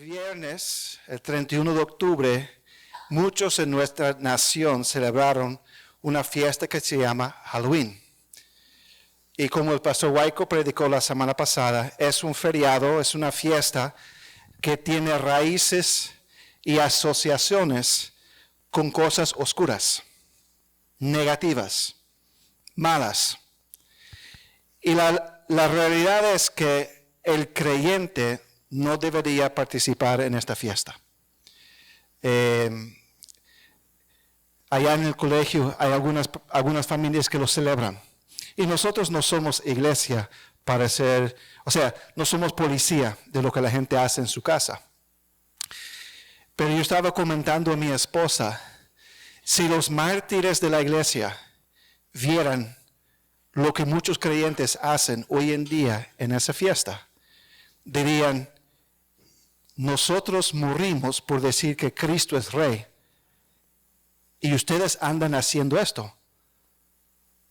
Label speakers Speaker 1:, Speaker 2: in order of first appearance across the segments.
Speaker 1: viernes, el 31 de octubre, muchos en nuestra nación celebraron una fiesta que se llama Halloween. Y como el pastor Huayco predicó la semana pasada, es un feriado, es una fiesta que tiene raíces y asociaciones con cosas oscuras, negativas, malas. Y la realidad es que el creyente no debería participar en esta fiesta. Allá en el colegio hay algunas familias que lo celebran. Y nosotros no somos iglesia para ser, no somos policía de lo que la gente hace en su casa. Pero yo estaba comentando a mi esposa, si los mártires de la iglesia vieran lo que muchos creyentes hacen hoy en día en esa fiesta, dirían, nosotros morimos por decir que Cristo es Rey. Y ustedes andan haciendo esto.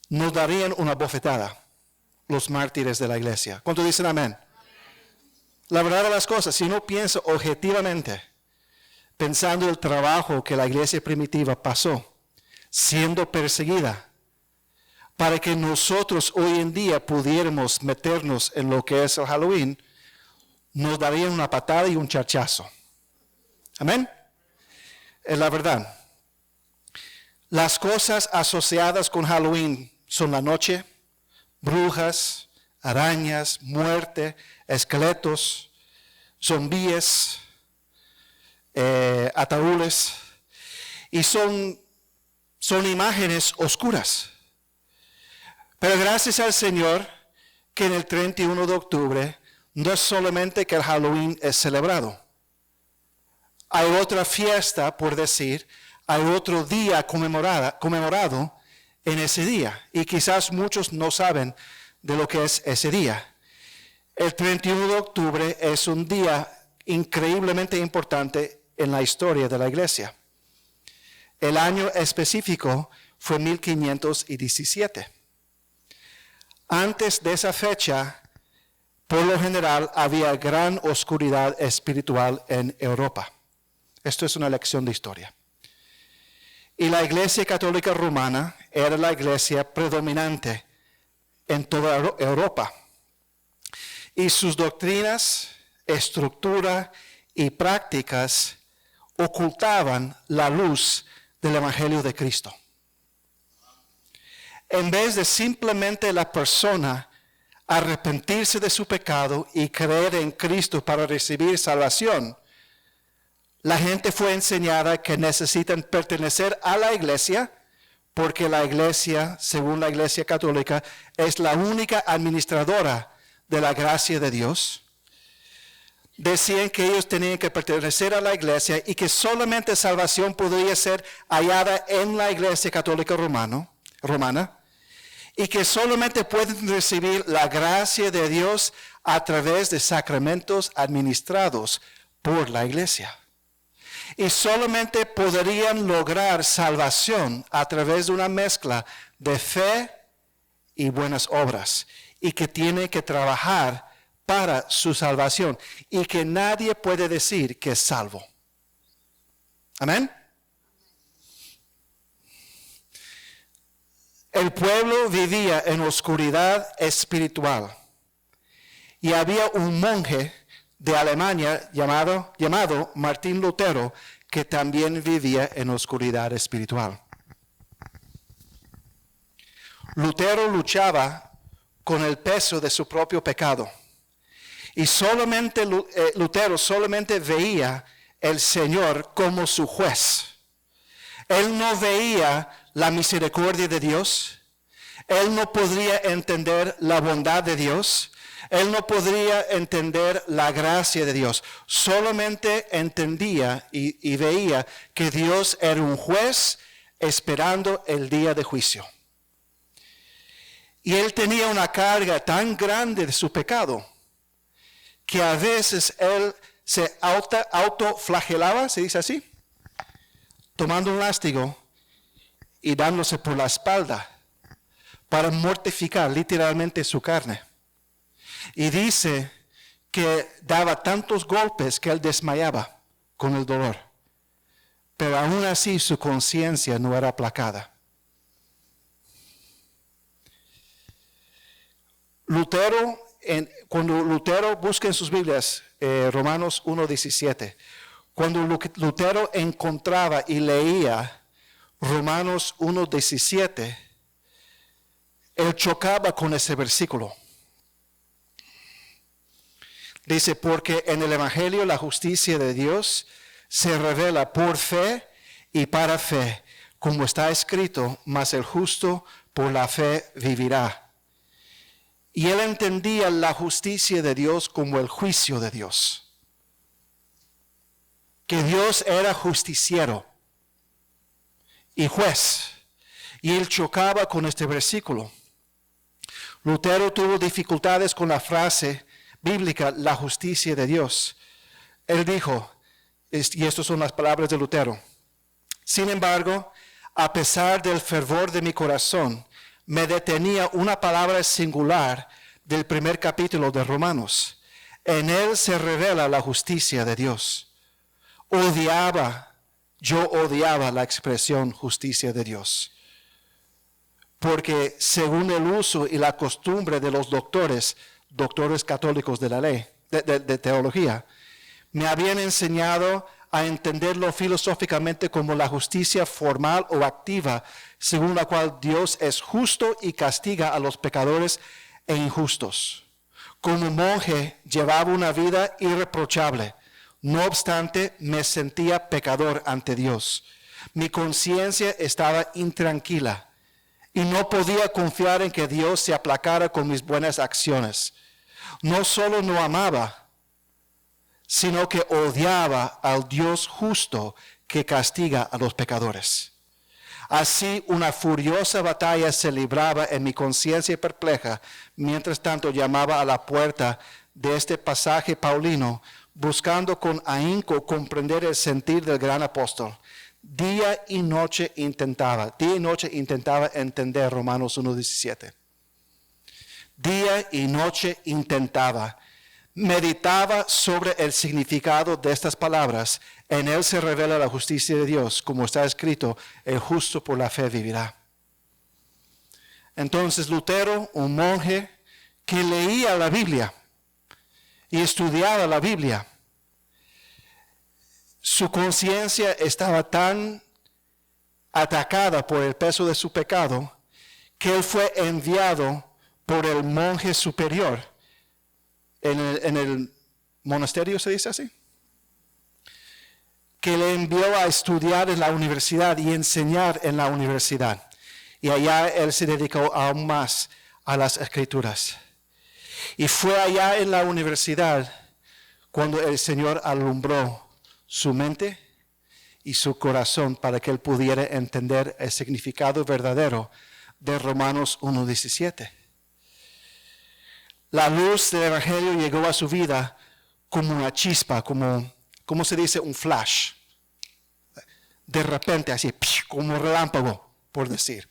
Speaker 1: Nos darían una bofetada los mártires de la iglesia. ¿Cuántos dicen amén? La verdad de las cosas, si uno piensa objetivamente, pensando el trabajo que la iglesia primitiva pasó, siendo perseguida, para que nosotros hoy en día pudiéramos meternos en lo que es el Halloween, nos darían una patada y un charchazo. Amén. Es la verdad. Las cosas asociadas con Halloween son la noche, brujas, arañas, muerte, esqueletos, zombíes, ataúdes, y son imágenes oscuras. Pero gracias al Señor que en el 31 de octubre no es solamente que el Halloween es celebrado. Hay otra fiesta, por decir, hay otro día conmemorado en ese día. Y quizás muchos no saben de lo que es ese día. El 31 de octubre es un día increíblemente importante en la historia de la iglesia. El año específico fue 1517. Antes de esa fecha, por lo general, había gran oscuridad espiritual en Europa. Esto es una lección de historia. Y la Iglesia Católica Romana era la iglesia predominante en toda Europa. Y sus doctrinas, estructura y prácticas ocultaban la luz del Evangelio de Cristo. En vez de simplemente la persona arrepentirse de su pecado y creer en Cristo para recibir salvación, la gente fue enseñada que necesitan pertenecer a la iglesia, porque la iglesia, según la Iglesia Católica, es la única administradora de la gracia de Dios. Decían que ellos tenían que pertenecer a la iglesia y que solamente salvación podría ser hallada en la Iglesia Católica Romana, y que solamente pueden recibir la gracia de Dios a través de sacramentos administrados por la iglesia. Y solamente podrían lograr salvación a través de una mezcla de fe y buenas obras. Y que tiene que trabajar para su salvación. Y que nadie puede decir que es salvo. Amén. El pueblo vivía en oscuridad espiritual. Y había un monje de Alemania llamado Martín Lutero, que también vivía en oscuridad espiritual. Lutero luchaba con el peso de su propio pecado. Y Lutero solamente veía el Señor como su juez. Él no veía la misericordia de Dios. Él no podría entender la bondad de Dios. Él no podría entender la gracia de Dios. Solamente entendía y veía que Dios era un juez esperando el día de juicio. Y él tenía una carga tan grande de su pecado que a veces él se autoflagelaba, ¿se dice así? Tomando un látigo y dándose por la espalda para mortificar literalmente su carne. Y dice que daba tantos golpes que él desmayaba con el dolor. Pero aún así su conciencia no era aplacada. Cuando Lutero busca en sus Biblias, Romanos 1:17, cuando Lutero encontraba y leía Romanos 1:17, él chocaba con ese versículo. Dice, porque en el Evangelio la justicia de Dios se revela por fe y para fe, como está escrito, mas el justo por la fe vivirá. Y él entendía la justicia de Dios como el juicio de Dios. Que Dios era justiciero y juez. Y él chocaba con este versículo. Lutero tuvo dificultades con la frase bíblica, la justicia de Dios. Él dijo, y estas son las palabras de Lutero: sin embargo, a pesar del fervor de mi corazón, me detenía una palabra singular del primer capítulo de Romanos. En él se revela la justicia de Dios. Yo odiaba la expresión justicia de Dios. Porque según el uso y la costumbre de los doctores católicos de la ley, de teología, me habían enseñado a entenderlo filosóficamente como la justicia formal o activa, según la cual Dios es justo y castiga a los pecadores e injustos. Como monje llevaba una vida irreprochable. No obstante, me sentía pecador ante Dios. Mi conciencia estaba intranquila y no podía confiar en que Dios se aplacara con mis buenas acciones. No solo no amaba, sino que odiaba al Dios justo que castiga a los pecadores. Así una furiosa batalla se libraba en mi conciencia perpleja, mientras tanto llamaba a la puerta de este pasaje paulino, buscando con ahínco comprender el sentir del gran apóstol. Día y noche intentaba entender Romanos 1:17. Día y noche intentaba. Meditaba sobre el significado de estas palabras. En él se revela la justicia de Dios, como está escrito, el justo por la fe vivirá. Entonces Lutero, un monje que leía la Biblia y estudiaba la Biblia, su conciencia estaba tan atacada por el peso de su pecado que él fue enviado por el monje superior en el monasterio, ¿se dice así? Que le envió a estudiar en la universidad y enseñar en la universidad. Y allá él se dedicó aún más a las escrituras. Y fue allá en la universidad cuando el Señor alumbró su mente y su corazón para que él pudiera entender el significado verdadero de Romanos 1:17. La luz del Evangelio llegó a su vida como una chispa, como se dice, un flash. De repente, así, como un relámpago, por decir.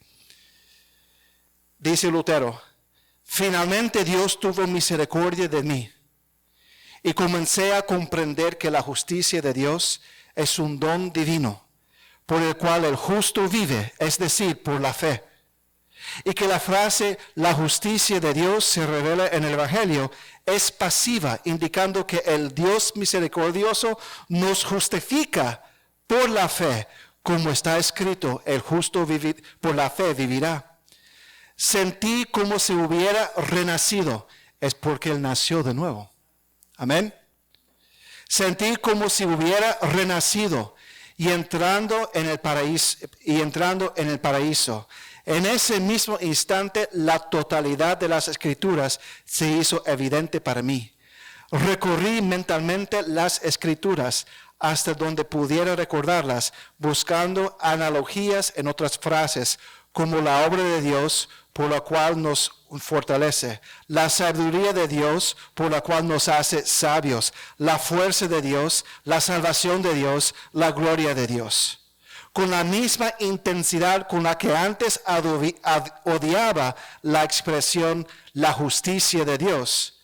Speaker 1: Dice Lutero, finalmente Dios tuvo misericordia de mí y comencé a comprender que la justicia de Dios es un don divino, por el cual el justo vive, es decir, por la fe. Y que la frase, la justicia de Dios se revela en el Evangelio, es pasiva, indicando que el Dios misericordioso nos justifica por la fe, como está escrito, el justo por la fe vivirá. Sentí como si hubiera renacido, es porque Él nació de nuevo. Amén. Sentí como si hubiera renacido y entrando en el paraíso. En ese mismo instante, la totalidad de las Escrituras se hizo evidente para mí. Recorrí mentalmente las Escrituras hasta donde pudiera recordarlas, buscando analogías en otras frases, como la obra de Dios por la cual nos fortalece, la sabiduría de Dios por la cual nos hace sabios, la fuerza de Dios, la salvación de Dios, la gloria de Dios. Con la misma intensidad con la que antes odiaba la expresión la justicia de Dios,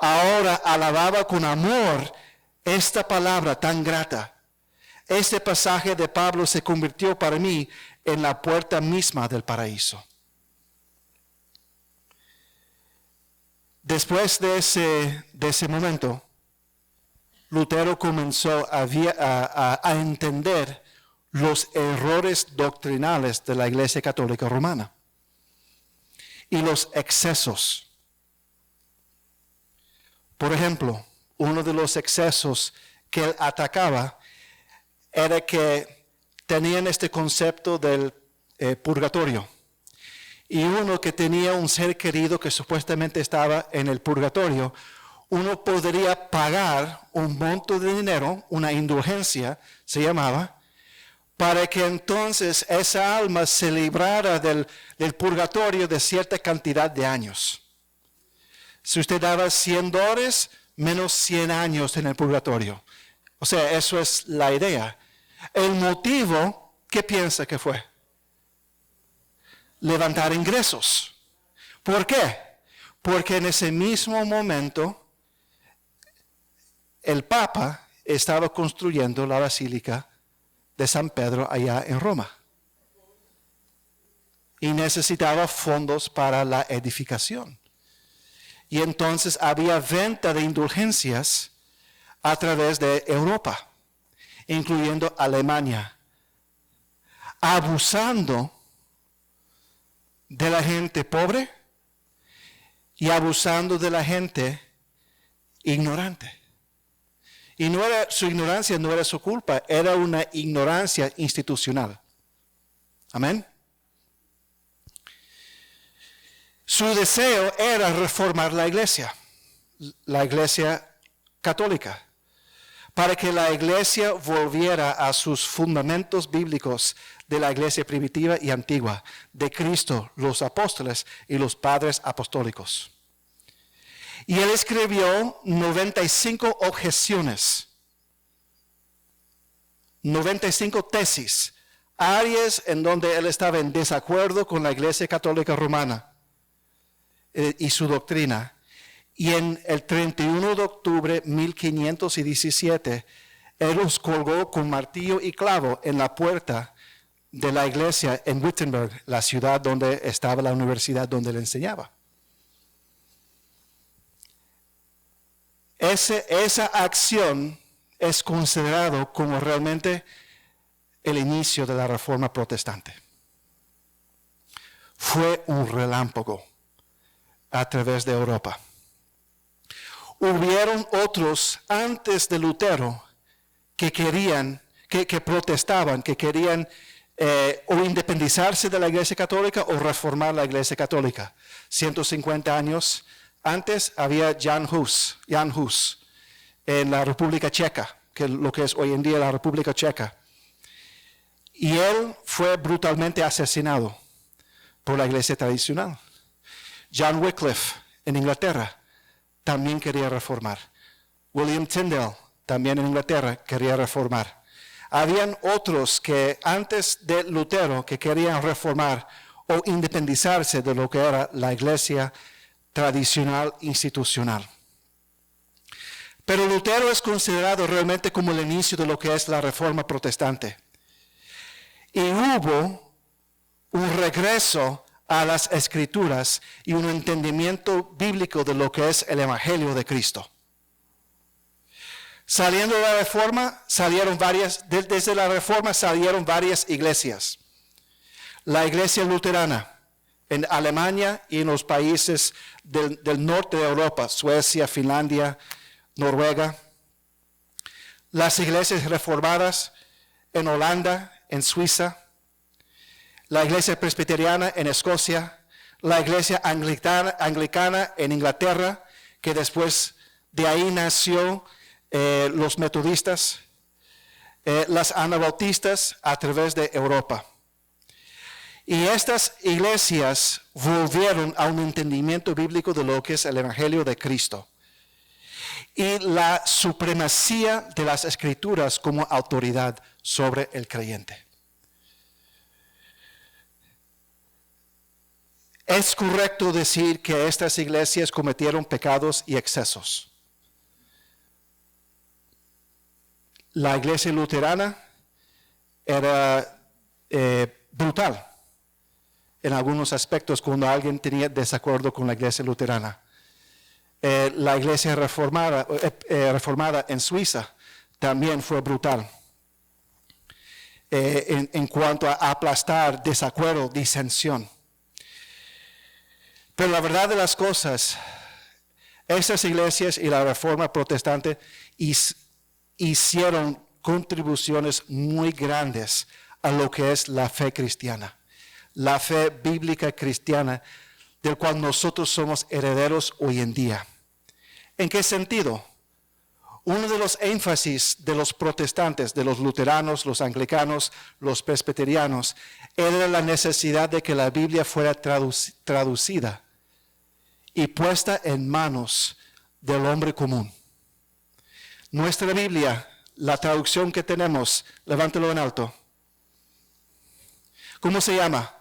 Speaker 1: ahora alababa con amor esta palabra tan grata. Este pasaje de Pablo se convirtió para mí en la puerta misma del paraíso. Después de ese momento, Lutero comenzó a entender los errores doctrinales de la Iglesia Católica Romana y los excesos. Por ejemplo, uno de los excesos que él atacaba era que tenían este concepto del purgatorio. Y uno que tenía un ser querido que supuestamente estaba en el purgatorio, uno podría pagar un monto de dinero, una indulgencia se llamaba, para que entonces esa alma se librara del purgatorio de cierta cantidad de años. Si usted daba $100, menos 100 años en el purgatorio. O sea, eso es la idea. El motivo, ¿qué piensa que fue? Levantar ingresos. ¿Por qué? Porque en ese mismo momento el Papa estaba construyendo la Basílica de San Pedro allá en Roma. Y necesitaba fondos para la edificación. Y entonces había venta de indulgencias a través de Europa, incluyendo Alemania, abusando de la gente pobre y abusando de la gente ignorante. Y su ignorancia no era su culpa, era una ignorancia institucional. Amén. Su deseo era reformar la iglesia católica, para que la iglesia volviera a sus fundamentos bíblicos de la iglesia primitiva y antigua, de Cristo, los apóstoles y los padres apostólicos. Y él escribió 95 objeciones, 95 tesis, áreas en donde él estaba en desacuerdo con la iglesia católica romana y su doctrina. Y en el 31 de octubre de 1517, él los colgó con martillo y clavo en la puerta de la iglesia en Wittenberg, la ciudad donde estaba la universidad donde él enseñaba. Esa acción es considerado como realmente el inicio de la Reforma Protestante. Fue un relámpago a través de Europa. Hubieron otros antes de Lutero que protestaban, que querían o independizarse de la Iglesia Católica o reformar la Iglesia Católica. 150 años antes había Jan Hus en la República Checa, que es lo que es hoy en día la República Checa. Y él fue brutalmente asesinado por la Iglesia tradicional. John Wycliffe en Inglaterra también quería reformar. William Tyndale también en Inglaterra quería reformar. Habían otros que antes de Lutero que querían reformar o independizarse de lo que era la iglesia tradicional institucional. Pero Lutero es considerado realmente como el inicio de lo que es la Reforma Protestante. Y hubo un regreso a las Escrituras y un entendimiento bíblico de lo que es el Evangelio de Cristo. Saliendo de la Reforma, desde la Reforma salieron varias iglesias. La iglesia luterana en Alemania y en los países del norte de Europa, Suecia, Finlandia, Noruega. Las iglesias reformadas en Holanda, en Suiza. La iglesia presbiteriana en Escocia. La iglesia anglicana en Inglaterra, que después de ahí nació los metodistas. Las anabautistas a través de Europa. Y estas iglesias volvieron a un entendimiento bíblico de lo que es el Evangelio de Cristo. Y la supremacía de las Escrituras como autoridad sobre el creyente. ¿Es correcto decir que estas iglesias cometieron pecados y excesos? La iglesia luterana era brutal en algunos aspectos cuando alguien tenía desacuerdo con la iglesia luterana. La iglesia reformada en Suiza también fue brutal en cuanto a aplastar desacuerdo, disensión. Pero la verdad de las cosas, estas iglesias y la reforma protestante hicieron contribuciones muy grandes a lo que es la fe cristiana, la fe bíblica cristiana, del cual nosotros somos herederos hoy en día. ¿En qué sentido? Uno de los énfasis de los protestantes, de los luteranos, los anglicanos, los presbiterianos, era la necesidad de que la Biblia fuera traducida y puesta en manos del hombre común. Nuestra Biblia, la traducción que tenemos, levántelo en alto. ¿Cómo se llama?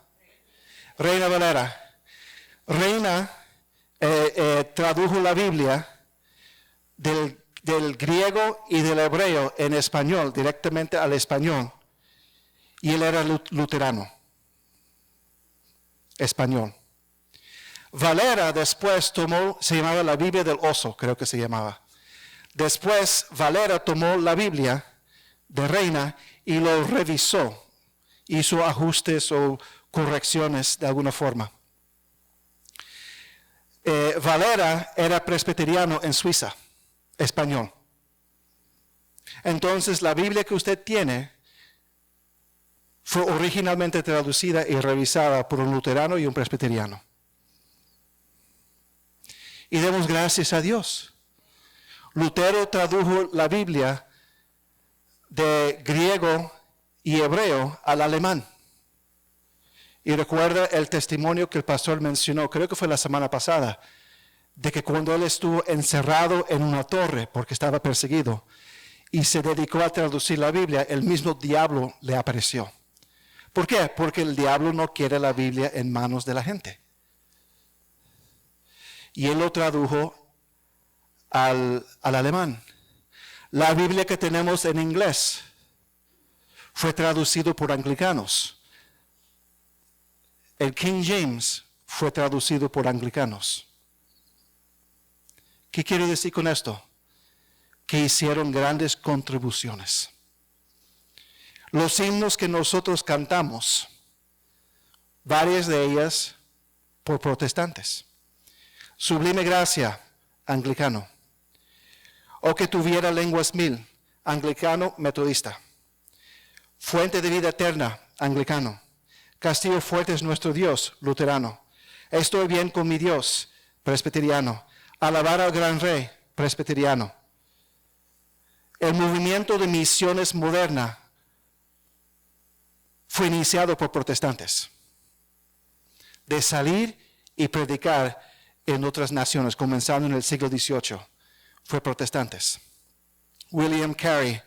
Speaker 1: Reina Valera. Reina tradujo la Biblia del griego y del hebreo en español, directamente al español. Y él era luterano, español. Valera después se llamaba la Biblia del oso, creo que se llamaba. Después Valera tomó la Biblia de Reina y lo revisó, hizo ajustes o correcciones de alguna forma. Valera era presbiteriano en Suiza, español. Entonces la Biblia que usted tiene fue originalmente traducida y revisada por un luterano y un presbiteriano. Y demos gracias a Dios. Lutero tradujo la Biblia de griego y hebreo al alemán. Y recuerda el testimonio que el pastor mencionó, creo que fue la semana pasada, de que cuando él estuvo encerrado en una torre porque estaba perseguido y se dedicó a traducir la Biblia, el mismo diablo le apareció. ¿Por qué? Porque el diablo no quiere la Biblia en manos de la gente. Y él lo tradujo al alemán. La Biblia que tenemos en inglés fue traducido por anglicanos. El King James fue traducido por anglicanos. ¿Qué quiero decir con esto? Que hicieron grandes contribuciones. Los himnos que nosotros cantamos, varias de ellas por protestantes. Sublime Gracia, anglicano. O que tuviera lenguas mil, anglicano, metodista. Fuente de vida eterna, anglicano. Castillo fuerte es nuestro Dios, luterano. Estoy bien con mi Dios, presbiteriano. Alabar al gran rey, presbiteriano. El movimiento de misiones moderna fue iniciado por protestantes. De salir y predicar en otras naciones, comenzando en el siglo XVIII, fue protestantes. William Carey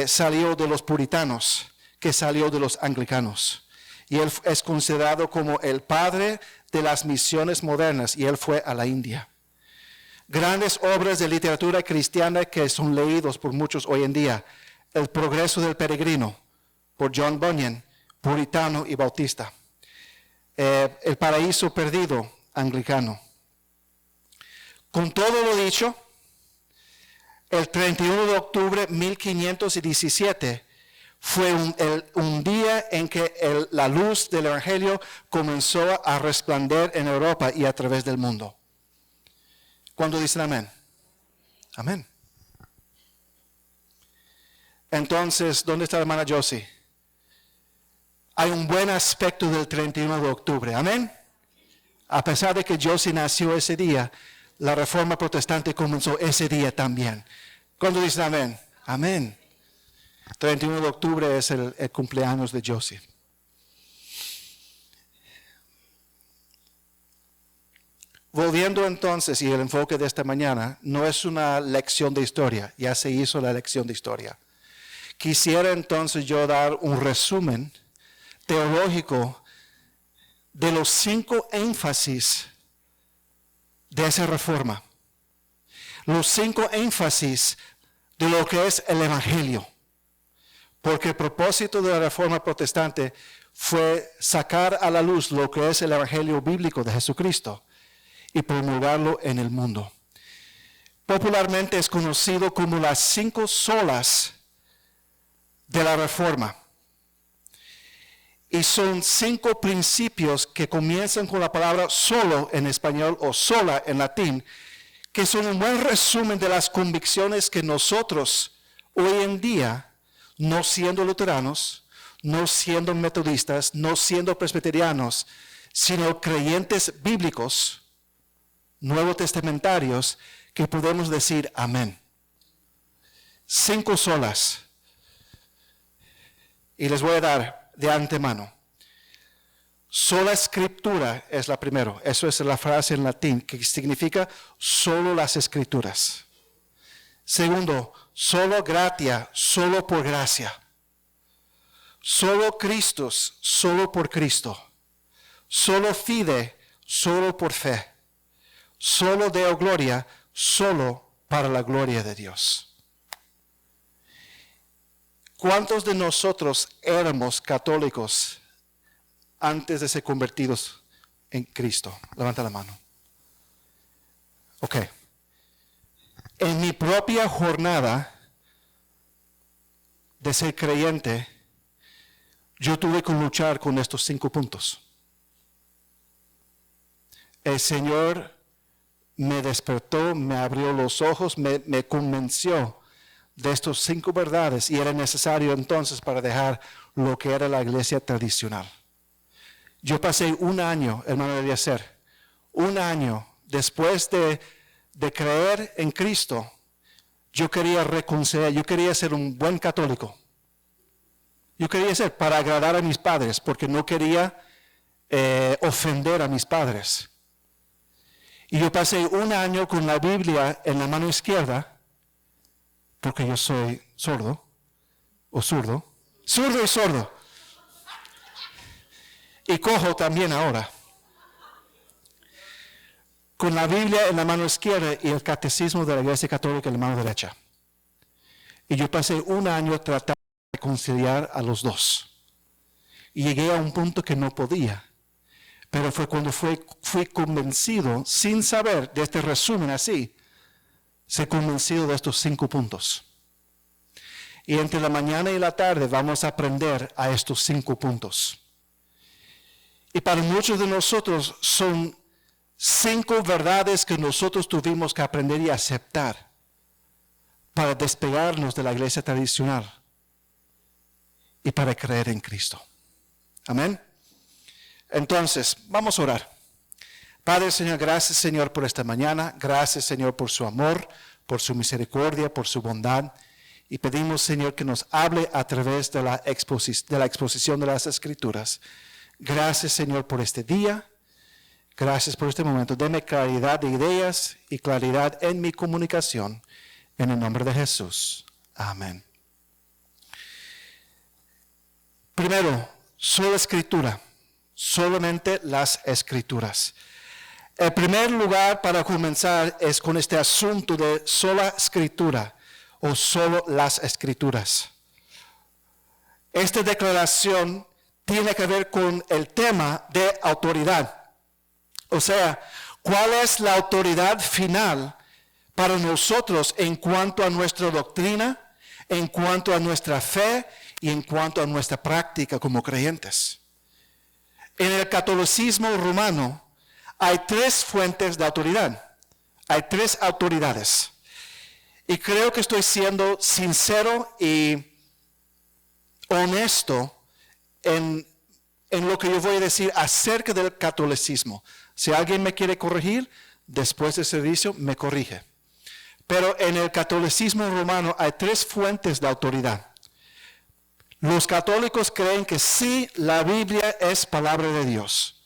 Speaker 1: salió de los puritanos, que salió de los anglicanos. Y él es considerado como el padre de las misiones modernas, y él fue a la India. Grandes obras de literatura cristiana que son leídos por muchos hoy en día. El progreso del peregrino, por John Bunyan, puritano y bautista. El paraíso perdido, anglicano. Con todo lo dicho, el 31 de octubre de 1517 fue un día en que la luz del Evangelio comenzó a resplandecer en Europa y a través del mundo. ¿Cuándo dicen amén? Amén. Entonces, ¿dónde está la hermana Josie? Hay un buen aspecto del 31 de octubre. Amén. A pesar de que Josie nació ese día, la reforma protestante comenzó ese día también. ¿Cuándo dicen amén? Amén. 31 de octubre es el cumpleaños de Josie. Volviendo entonces, y el enfoque de esta mañana, no es una lección de historia, ya se hizo la lección de historia. Quisiera entonces yo dar un resumen teológico de los 5 énfasis de esa reforma. Los 5 énfasis de lo que es el Evangelio. Porque el propósito de la reforma protestante fue sacar a la luz lo que es el Evangelio bíblico de Jesucristo y promulgarlo en el mundo. Popularmente es conocido como las 5 solas de la reforma. Y son 5 principios que comienzan con la palabra solo en español o sola en latín, que son un buen resumen de las convicciones que nosotros hoy en día, no siendo luteranos, no siendo metodistas, no siendo presbiterianos, sino creyentes bíblicos, nuevo testamentarios, que podemos decir amén. 5 solas. Y les voy a dar de antemano. Sola escritura es la primera. Eso es la frase en latín que significa solo las escrituras. Segundo, solo gratia, solo por gracia. Solo Christus, solo por Cristo. Solo fide, solo por fe. Solo Deo gloria, solo para la gloria de Dios. ¿Cuántos de nosotros éramos católicos antes de ser convertidos en Cristo? Levanta la mano. Ok. En mi propia jornada de ser creyente, yo tuve que luchar con estos 5 puntos. El Señor me despertó, me abrió los ojos, me convenció de estos 5 verdades y era necesario entonces para dejar lo que era la iglesia tradicional. Yo pasé 1 año, hermano Eliezer, 1 año después de creer en Cristo. Yo quería reconciliar, yo quería ser un buen católico. Yo quería ser para agradar a mis padres porque no quería ofender a mis padres. Y yo pasé 1 año con la Biblia en la mano izquierda, porque yo soy sordo, o zurdo y sordo. Y cojo también ahora. Con la Biblia en la mano izquierda y el catecismo de la Iglesia Católica en la mano derecha. Y yo pasé 1 año tratando de reconciliar a los dos. Y llegué a un punto que no podía. Pero fue cuando fui convencido, sin saber de este resumen así, ser convencido de estos 5 puntos. Y entre la mañana y la tarde vamos a aprender a estos 5 puntos. Y para muchos de nosotros son 5 verdades que nosotros tuvimos que aprender y aceptar para despegarnos de la iglesia tradicional y para creer en Cristo. Amén. Entonces, vamos a orar. Padre, Señor, gracias, Señor, por esta mañana. Gracias, Señor, por su amor, por su misericordia, por su bondad. Y pedimos, Señor, que nos hable a través de la exposición de las Escrituras. Gracias, Señor, por este día. Gracias por este momento. Deme claridad de ideas y claridad en mi comunicación. En el nombre de Jesús. Amén. Primero, sola escritura. Solamente las Escrituras. El primer lugar para comenzar es con este asunto de sola escritura o solo las Escrituras. Esta declaración tiene que ver con el tema de autoridad. O sea, ¿cuál es la autoridad final para nosotros en cuanto a nuestra doctrina, en cuanto a nuestra fe y en cuanto a nuestra práctica como creyentes? En el catolicismo romano hay 3 fuentes de autoridad. Hay 3 autoridades. Y creo que estoy siendo sincero y honesto en lo que yo voy a decir acerca del catolicismo. Si alguien me quiere corregir, después del servicio me corrige. Pero en el catolicismo romano hay 3 fuentes de autoridad. Los católicos creen que sí, la Biblia es palabra de Dios.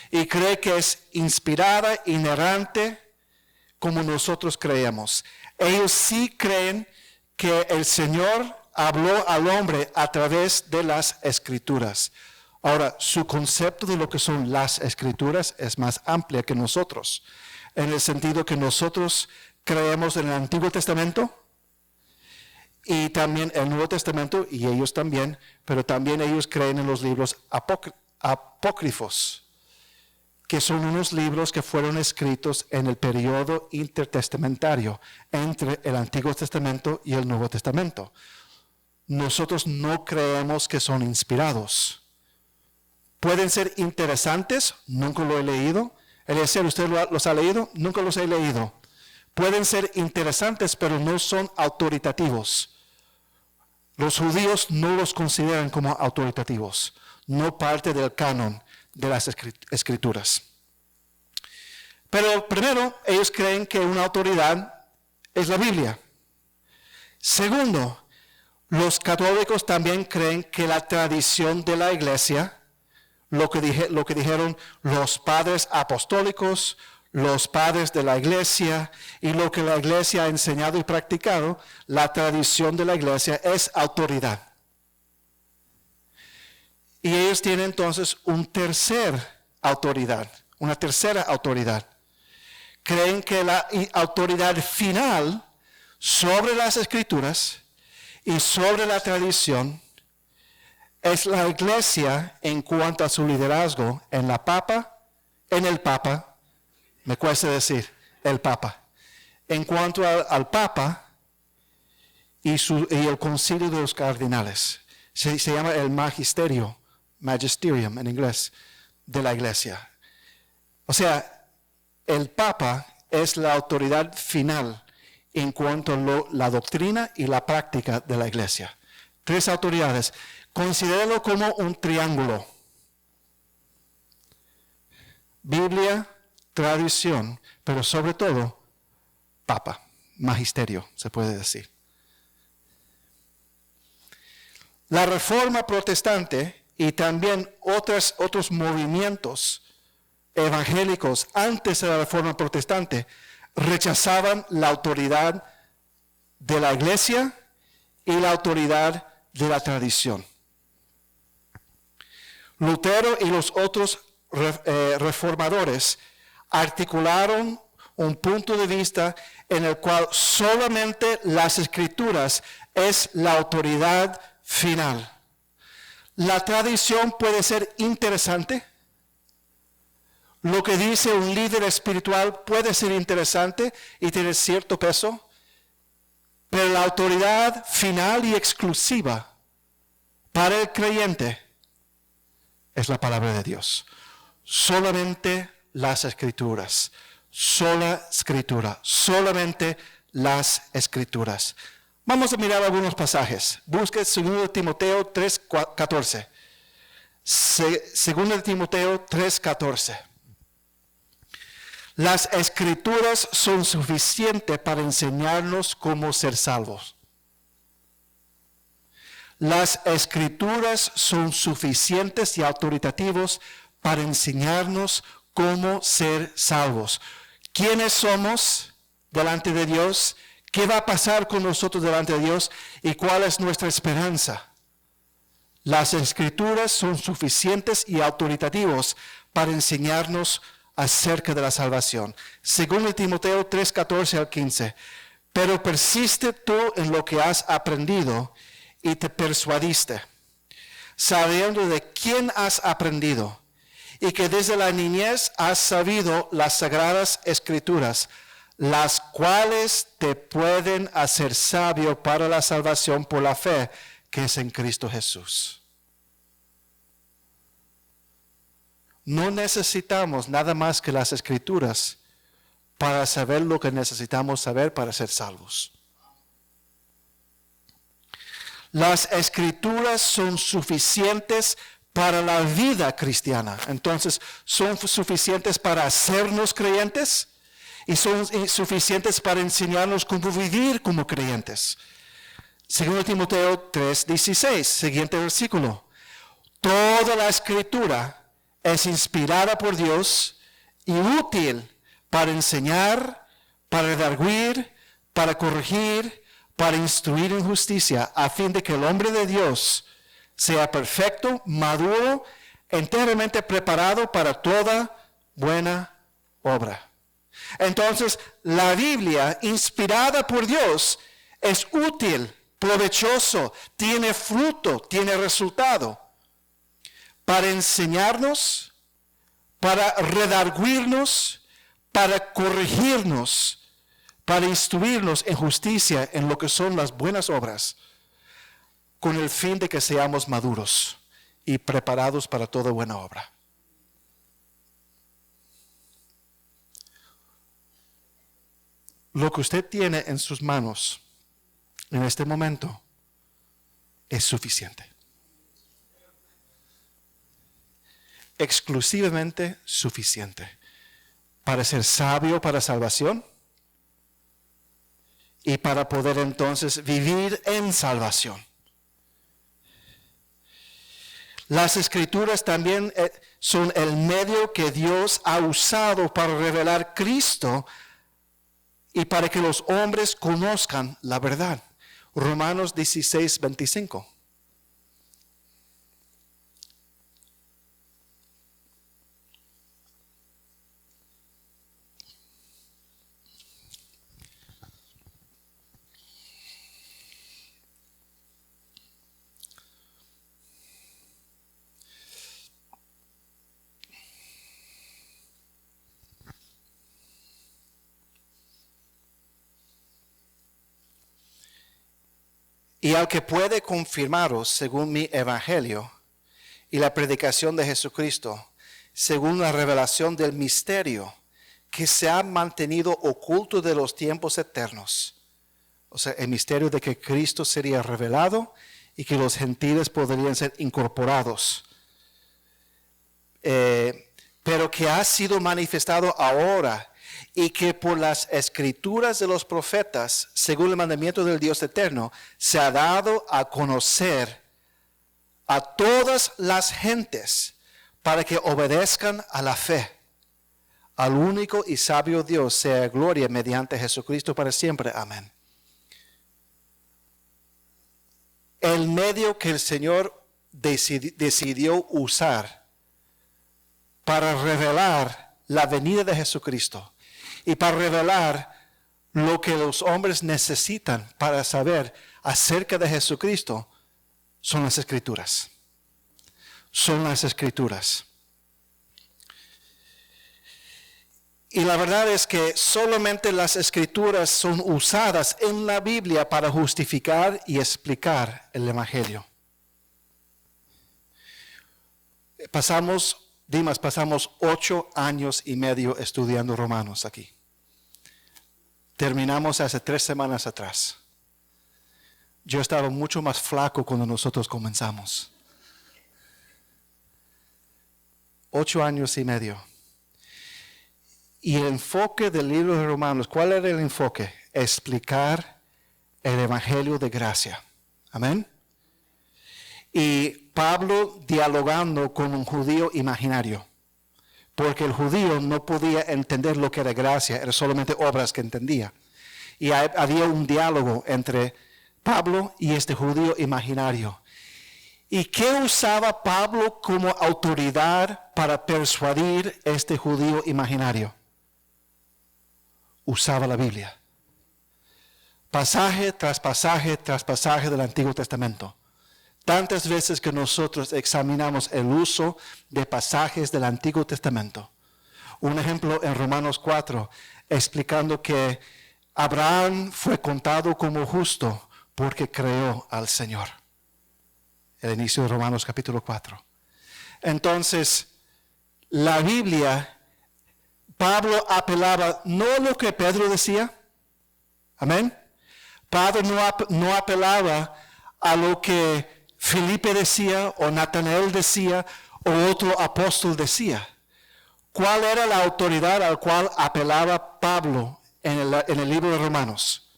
Speaker 1: Y creen que es inspirada, inerrante, como nosotros creemos. Ellos sí creen que el Señor habló al hombre a través de las Escrituras. Ahora, su concepto de lo que son las Escrituras es más amplia que nosotros, en el sentido que nosotros creemos en el Antiguo Testamento y también el Nuevo Testamento, y ellos también, pero también ellos creen en los libros apócrifos, que son unos libros que fueron escritos en el periodo intertestamentario entre el Antiguo Testamento y el Nuevo Testamento. Nosotros no creemos que son inspirados. Pueden ser interesantes, nunca lo he leído. Eliezer, ¿usted los ha leído? Nunca los he leído. Pueden ser interesantes, pero no son autoritativos. Los judíos no los consideran como autoritativos, no parte del canon de las Escrituras. Pero primero, ellos creen que una autoridad es la Biblia. Segundo, los católicos también creen que la tradición de la iglesia, lo que dijeron los padres apostólicos, los padres de la iglesia y lo que la iglesia ha enseñado y practicado, la tradición de la iglesia es autoridad. Y ellos tienen entonces una tercera autoridad. Creen que la autoridad final sobre las Escrituras y sobre la tradición es la iglesia en cuanto a su liderazgo en el Papa, me cuesta decir, el Papa. En cuanto al Papa y el concilio de los cardinales, se llama el magisterium en inglés, de la iglesia. O sea, el Papa es la autoridad final en cuanto a la doctrina y la práctica de la iglesia. 3 autoridades. Considéralo como un triángulo. Biblia, tradición, pero sobre todo, Papa, magisterio, se puede decir. La Reforma Protestante y también otros movimientos evangélicos antes de la Reforma Protestante rechazaban la autoridad de la iglesia y la autoridad de la tradición. Lutero y los otros reformadores articularon un punto de vista en el cual solamente las Escrituras es la autoridad final. La tradición puede ser interesante. Lo que dice un líder espiritual puede ser interesante y tener cierto peso, pero la autoridad final y exclusiva para el creyente es la palabra de Dios. Solamente las Escrituras, sola Escritura, solamente las Escrituras. Vamos a mirar algunos pasajes. Busque 2 Timoteo 3:14. 2 Timoteo 3:14. Las Escrituras son suficientes para enseñarnos cómo ser salvos. Las Escrituras son suficientes y autoritativos para enseñarnos cómo ser salvos. ¿Quiénes somos delante de Dios? ¿Qué va a pasar con nosotros delante de Dios? ¿Y cuál es nuestra esperanza? Las Escrituras son suficientes y autoritativos para enseñarnos acerca de la salvación. Según Timoteo 3:14 al 15. Pero persiste tú en lo que has aprendido y te persuadiste, sabiendo de quién has aprendido, y que desde la niñez has sabido las sagradas Escrituras, las cuales te pueden hacer sabio para la salvación por la fe que es en Cristo Jesús. No necesitamos nada más que las Escrituras para saber lo que necesitamos saber para ser salvos. Las Escrituras son suficientes para la vida cristiana. Entonces, son suficientes para hacernos creyentes y son suficientes para enseñarnos cómo vivir como creyentes. Según Timoteo 3:16, siguiente versículo. Toda la Escritura es inspirada por Dios y útil para enseñar, para redarguir, para corregir, para instruir en justicia, a fin de que el hombre de Dios sea perfecto, maduro, enteramente preparado para toda buena obra. Entonces, la Biblia, inspirada por Dios, es útil, provechoso, tiene fruto, tiene resultado para enseñarnos, para redarguirnos, para corregirnos, para instruirnos en justicia, en lo que son las buenas obras, con el fin de que seamos maduros y preparados para toda buena obra. Lo que usted tiene en sus manos en este momento es suficiente. Exclusivamente suficiente para ser sabio para salvación y para poder entonces vivir en salvación. Las Escrituras también son el medio que Dios ha usado para revelar Cristo y para que los hombres conozcan la verdad. Romanos 16, 25. Y al que puede confirmaros según mi evangelio y la predicación de Jesucristo, según la revelación del misterio que se ha mantenido oculto de los tiempos eternos. O sea, el misterio de que Cristo sería revelado y que los gentiles podrían ser incorporados. Pero que ha sido manifestado ahora y que por las escrituras de los profetas, según el mandamiento del Dios eterno, se ha dado a conocer a todas las gentes para que obedezcan a la fe. Al único y sabio Dios sea gloria mediante Jesucristo para siempre. Amén. El medio que el Señor decidió usar para revelar la venida de Jesucristo y para revelar lo que los hombres necesitan para saber acerca de Jesucristo son las Escrituras. Son las Escrituras. Y la verdad es que solamente las Escrituras son usadas en la Biblia para justificar y explicar el Evangelio. Pasamos 8 años y medio estudiando Romanos aquí. Terminamos hace 3 semanas atrás. Yo estaba mucho más flaco cuando nosotros comenzamos. 8 años y medio. Y el enfoque del libro de Romanos, ¿cuál era el enfoque? Explicar el Evangelio de gracia. Amén. Y Pablo dialogando con un judío imaginario. Porque el judío no podía entender lo que era gracia, eran solamente obras que entendía. Y había un diálogo entre Pablo y este judío imaginario. ¿Y qué usaba Pablo como autoridad para persuadir a este judío imaginario? Usaba la Biblia. Pasaje tras pasaje tras pasaje del Antiguo Testamento. Tantas veces que nosotros examinamos el uso de pasajes del Antiguo Testamento. Un ejemplo en Romanos 4, explicando que Abraham fue contado como justo porque creó al Señor. El inicio de Romanos capítulo 4. Entonces, la Biblia, Pablo apelaba no a lo que Pedro decía. Amén. Pablo no apelaba a lo que Felipe decía, o Natanael decía, o otro apóstol decía. ¿Cuál era la autoridad al cual apelaba Pablo en el libro de Romanos?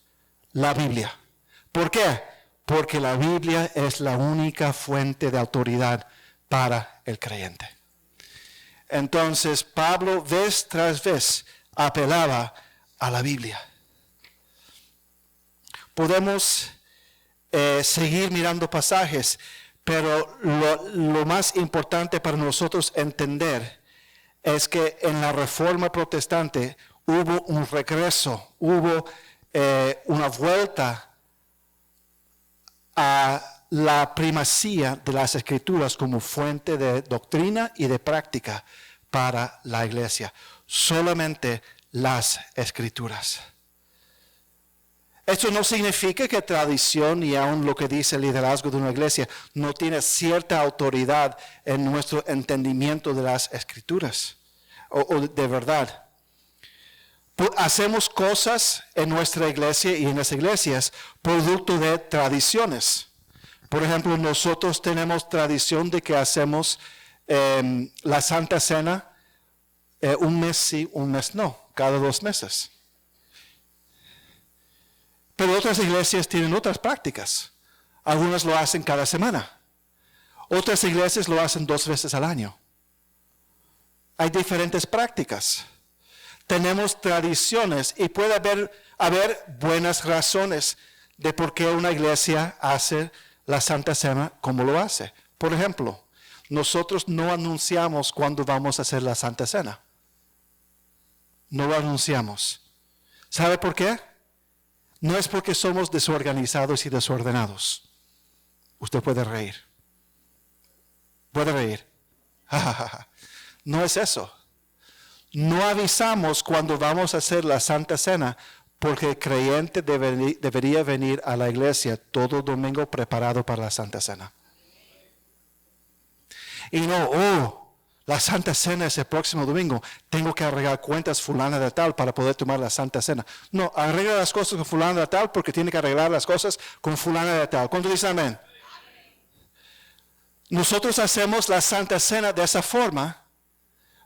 Speaker 1: La Biblia. ¿Por qué? Porque la Biblia es la única fuente de autoridad para el creyente. Entonces, Pablo vez tras vez apelaba a la Biblia. Podemos seguir mirando pasajes, Pero lo más importante para nosotros entender es que en la Reforma Protestante hubo un regreso, hubo una vuelta a la primacía de las Escrituras como fuente de doctrina y de práctica para la iglesia. Solamente las Escrituras. Esto no significa que tradición y aún lo que dice el liderazgo de una iglesia no tiene cierta autoridad en nuestro entendimiento de las Escrituras o de verdad. Hacemos cosas en nuestra iglesia y en las iglesias producto de tradiciones. Por ejemplo, nosotros tenemos tradición de que hacemos la Santa Cena un mes sí, un mes no, cada 2 meses. Pero otras iglesias tienen otras prácticas. Algunas lo hacen cada semana. Otras iglesias lo hacen 2 veces al año. Hay diferentes prácticas. Tenemos tradiciones y puede haber buenas razones de por qué una iglesia hace la Santa Cena como lo hace. Por ejemplo, nosotros no anunciamos cuándo vamos a hacer la Santa Cena. No lo anunciamos. ¿Sabe por qué? No es porque somos desorganizados y desordenados. Usted puede reír. Puede reír. No es eso. No avisamos cuando vamos a hacer la Santa Cena porque el creyente debería venir a la iglesia todo domingo preparado para la Santa Cena. Y no, la Santa Cena es el próximo domingo. Tengo que arreglar cuentas fulana de tal para poder tomar la Santa Cena. No, arregla las cosas con fulana de tal porque tiene que arreglar las cosas con fulana de tal. ¿Cuánto dice amén? Nosotros hacemos la Santa Cena de esa forma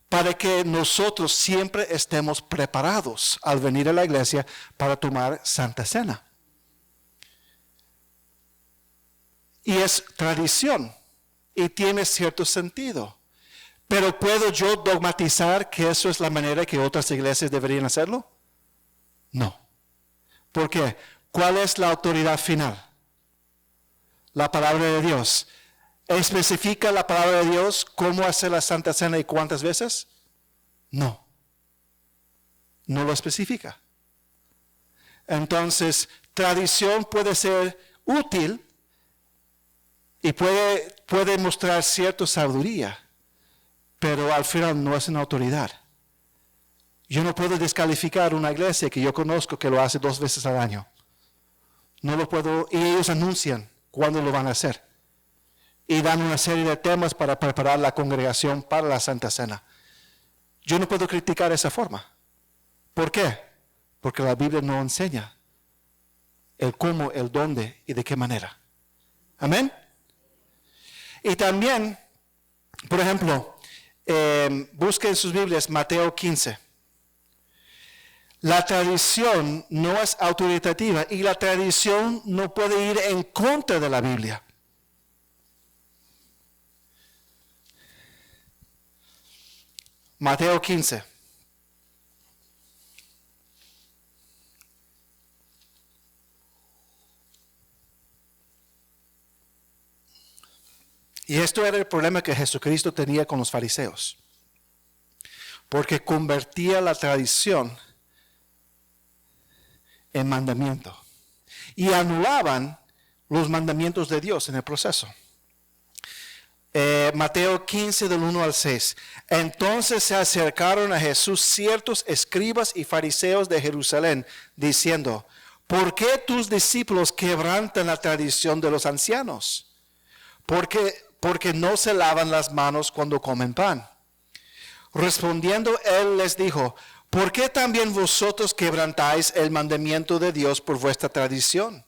Speaker 1: para que nosotros siempre estemos preparados al venir a la iglesia para tomar Santa Cena. Y es tradición y tiene cierto sentido. Pero ¿puedo yo dogmatizar que eso es la manera que otras iglesias deberían hacerlo? No. ¿Por qué? ¿Cuál es la autoridad final? La palabra de Dios. ¿Especifica la palabra de Dios cómo hacer la Santa Cena y cuántas veces? No. No lo especifica. Entonces, tradición puede ser útil y puede mostrar cierta sabiduría, pero al final no es una autoridad. Yo no puedo descalificar una iglesia que yo conozco que lo hace 2 veces al año. No lo puedo, y ellos anuncian cuándo lo van a hacer. Y dan una serie de temas para preparar la congregación para la Santa Cena. Yo no puedo criticar esa forma. ¿Por qué? Porque la Biblia no enseña el cómo, el dónde y de qué manera. ¿Amén? Y también, por ejemplo, busquen sus Biblias Mateo 15. La tradición no es autoritativa y la tradición no puede ir en contra de la Biblia. Mateo 15. Y esto era el problema que Jesucristo tenía con los fariseos. Porque convertía la tradición en mandamiento. Y anulaban los mandamientos de Dios en el proceso. Mateo 15 del 1 al 6. Entonces se acercaron a Jesús ciertos escribas y fariseos de Jerusalén, diciendo: ¿por qué tus discípulos quebrantan la tradición de los ancianos? Porque no se lavan las manos cuando comen pan. Respondiendo él les dijo: ¿por qué también vosotros quebrantáis el mandamiento de Dios por vuestra tradición?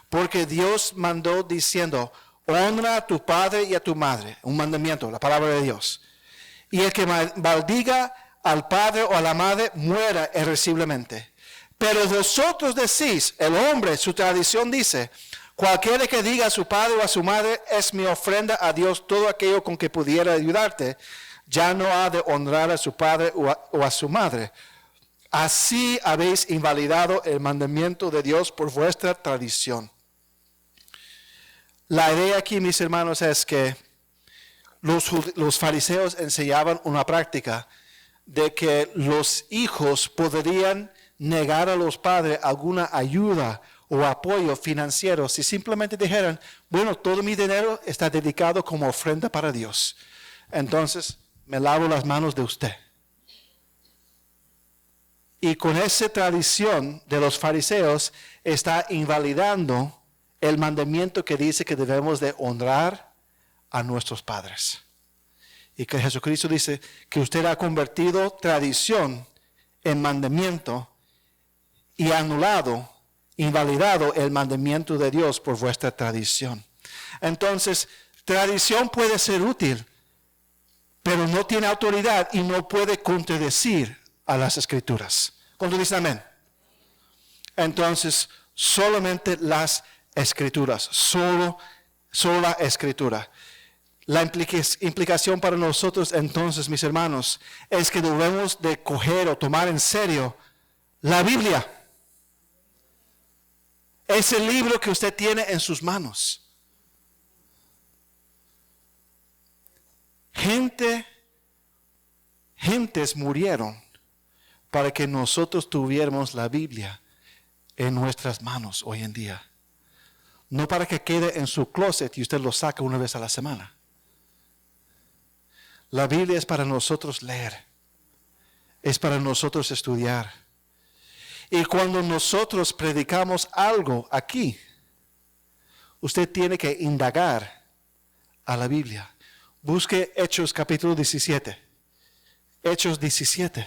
Speaker 1: Porque Dios mandó diciendo: honra a tu padre y a tu madre. Un mandamiento, la palabra de Dios. Y el que maldiga al padre o a la madre muera irremisiblemente. Pero vosotros decís, el hombre, su tradición dice: cualquiera que diga a su padre o a su madre, es mi ofrenda a Dios todo aquello con que pudiera ayudarte, ya no ha de honrar a su padre o a su madre. Así habéis invalidado el mandamiento de Dios por vuestra tradición. La idea aquí, mis hermanos, es que los fariseos enseñaban una práctica de que los hijos podrían negar a los padres alguna ayuda o apoyo financiero si simplemente dijeran, bueno, todo mi dinero está dedicado como ofrenda para Dios. Entonces, me lavo las manos de usted. Y con esa tradición de los fariseos está invalidando el mandamiento que dice que debemos de honrar a nuestros padres. Y que Jesucristo dice que usted ha convertido tradición en mandamiento y anulado, invalidado el mandamiento de Dios por vuestra tradición. Entonces, tradición puede ser útil, pero no tiene autoridad y no puede contradecir a las Escrituras. ¿Cuándo dicen amén? Entonces, solamente las Escrituras, solo la Escritura. La implicación para nosotros entonces, mis hermanos, es que debemos de coger o tomar en serio la Biblia. Es el libro que usted tiene en sus manos. Gentes murieron para que nosotros tuviéramos la Biblia en nuestras manos hoy en día. No para que quede en su closet y usted lo saca una vez a la semana. La Biblia es para nosotros leer. Es para nosotros estudiar. Y cuando nosotros predicamos algo aquí, usted tiene que indagar a la Biblia. Busque Hechos capítulo 17. Hechos 17.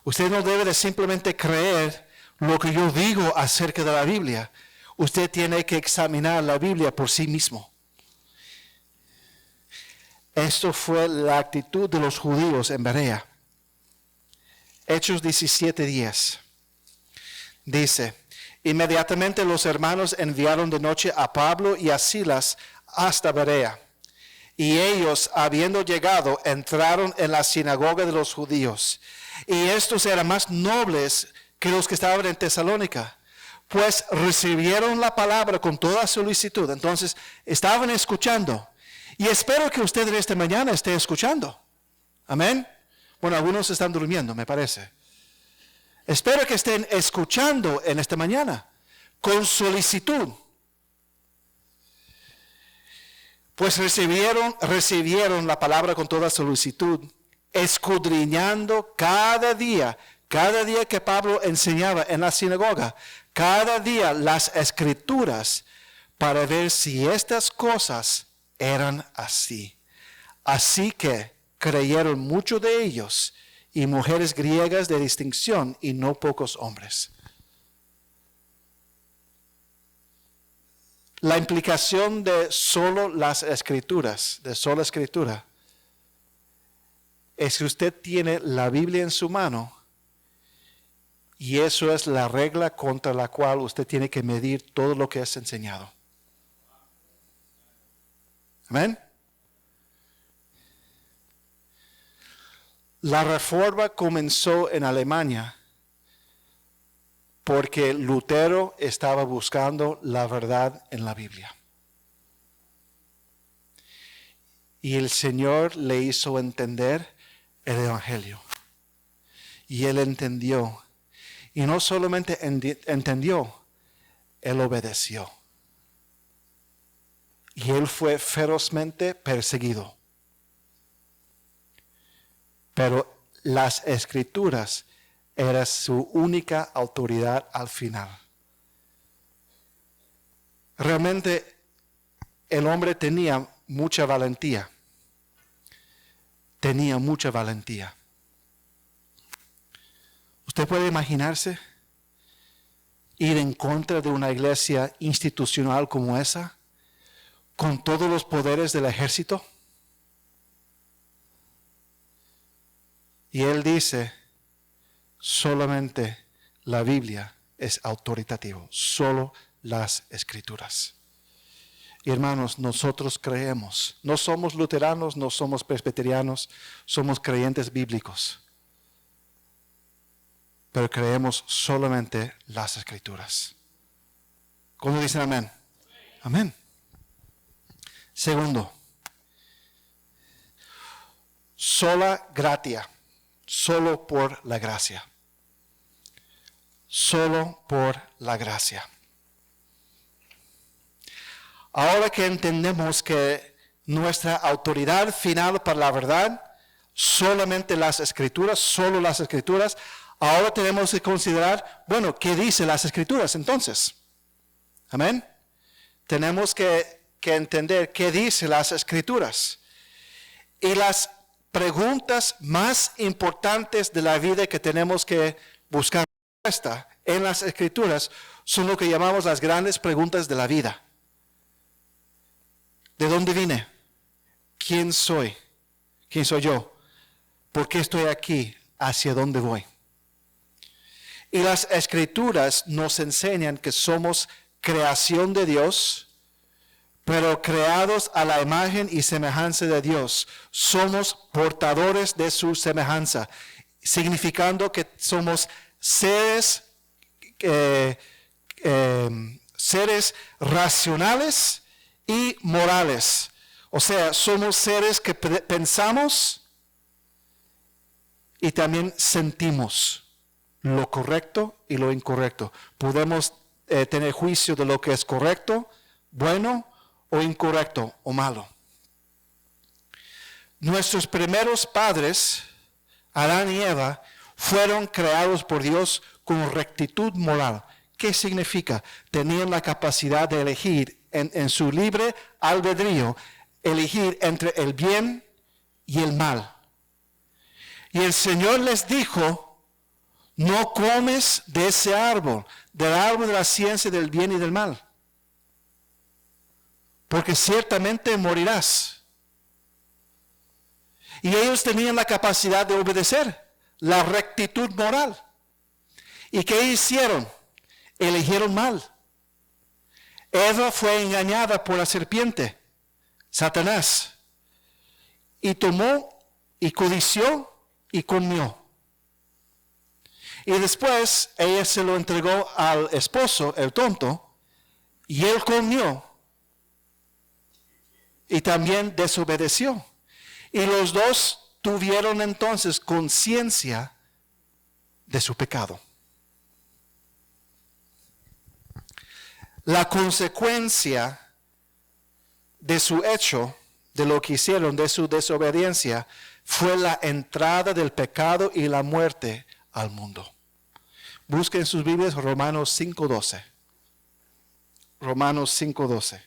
Speaker 1: Usted no debe de simplemente creer lo que yo digo acerca de la Biblia. Usted tiene que examinar la Biblia por sí mismo. Esto fue la actitud de los judíos en Berea. Hechos 17:10. Dice, inmediatamente los hermanos enviaron de noche a Pablo y a Silas hasta Berea. Y ellos, habiendo llegado, entraron en la sinagoga de los judíos. Y estos eran más nobles que los que estaban en Tesalónica, pues recibieron la palabra con toda solicitud. Entonces, estaban escuchando. Y espero que usted esta mañana esté escuchando. Amén. Bueno, algunos están durmiendo, me parece. Espero que estén escuchando en esta mañana con solicitud. Pues recibieron la palabra con toda solicitud, escudriñando cada día que Pablo enseñaba en la sinagoga, cada día las Escrituras para ver si estas cosas eran así. Así que creyeron muchos de ellos y mujeres griegas de distinción y no pocos hombres. La implicación de solo las Escrituras, de sola Escritura, es que usted tiene la Biblia en su mano y eso es la regla contra la cual usted tiene que medir todo lo que es enseñado. Amén. La reforma comenzó en Alemania porque Lutero estaba buscando la verdad en la Biblia. Y el Señor le hizo entender el Evangelio. Y él entendió. Y no solamente entendió, él obedeció. Y él fue ferozmente perseguido. Pero las Escrituras era su única autoridad al final. Realmente el hombre tenía mucha valentía. Tenía mucha valentía. ¿Usted puede imaginarse ir en contra de una iglesia institucional como esa, con todos los poderes del ejército? Y él dice, solamente la Biblia es autoritativo, solo las Escrituras. Y hermanos, nosotros creemos, no somos luteranos, no somos presbiterianos, somos creyentes bíblicos. Pero creemos solamente las Escrituras. ¿Cómo dicen amén? Amén. Segundo, sola gratia, solo por la gracia. Solo por la gracia. Ahora que entendemos que nuestra autoridad final para la verdad, solamente las Escrituras, solo las Escrituras, ahora tenemos que considerar, bueno, ¿qué dice las Escrituras entonces? Amén. Tenemos que entender qué dice las Escrituras. Y las preguntas más importantes de la vida que tenemos que buscar respuesta en las Escrituras son lo que llamamos las grandes preguntas de la vida. ¿De dónde vine? ¿Quién soy? ¿Quién soy yo? ¿Por qué estoy aquí? ¿Hacia dónde voy? Y las Escrituras nos enseñan que somos creación de Dios, pero creados a la imagen y semejanza de Dios. Somos portadores de su semejanza, significando que somos seres racionales y morales. O sea, somos seres que pensamos y también sentimos lo correcto y lo incorrecto. Podemos tener juicio de lo que es correcto, bueno o incorrecto o malo. Nuestros primeros padres, Adán y Eva, fueron creados por Dios con rectitud moral. ¿Qué significa? Tenían la capacidad de elegir en su libre albedrío, elegir entre el bien y el mal. Y el Señor les dijo, no comes de ese árbol, del árbol de la ciencia del bien y del mal, porque ciertamente morirás. Y ellos tenían la capacidad de obedecer, la rectitud moral. ¿Y qué hicieron? Eligieron mal. Eva fue engañada por la serpiente, Satanás, y tomó y codició y comió. Y después ella se lo entregó al esposo, el tonto, y él comió y también desobedeció. Y los dos tuvieron entonces conciencia de su pecado. La consecuencia de su hecho, de lo que hicieron, de su desobediencia, fue la entrada del pecado y la muerte al mundo. Busquen sus Biblias Romanos 5:12. Romanos 5:12.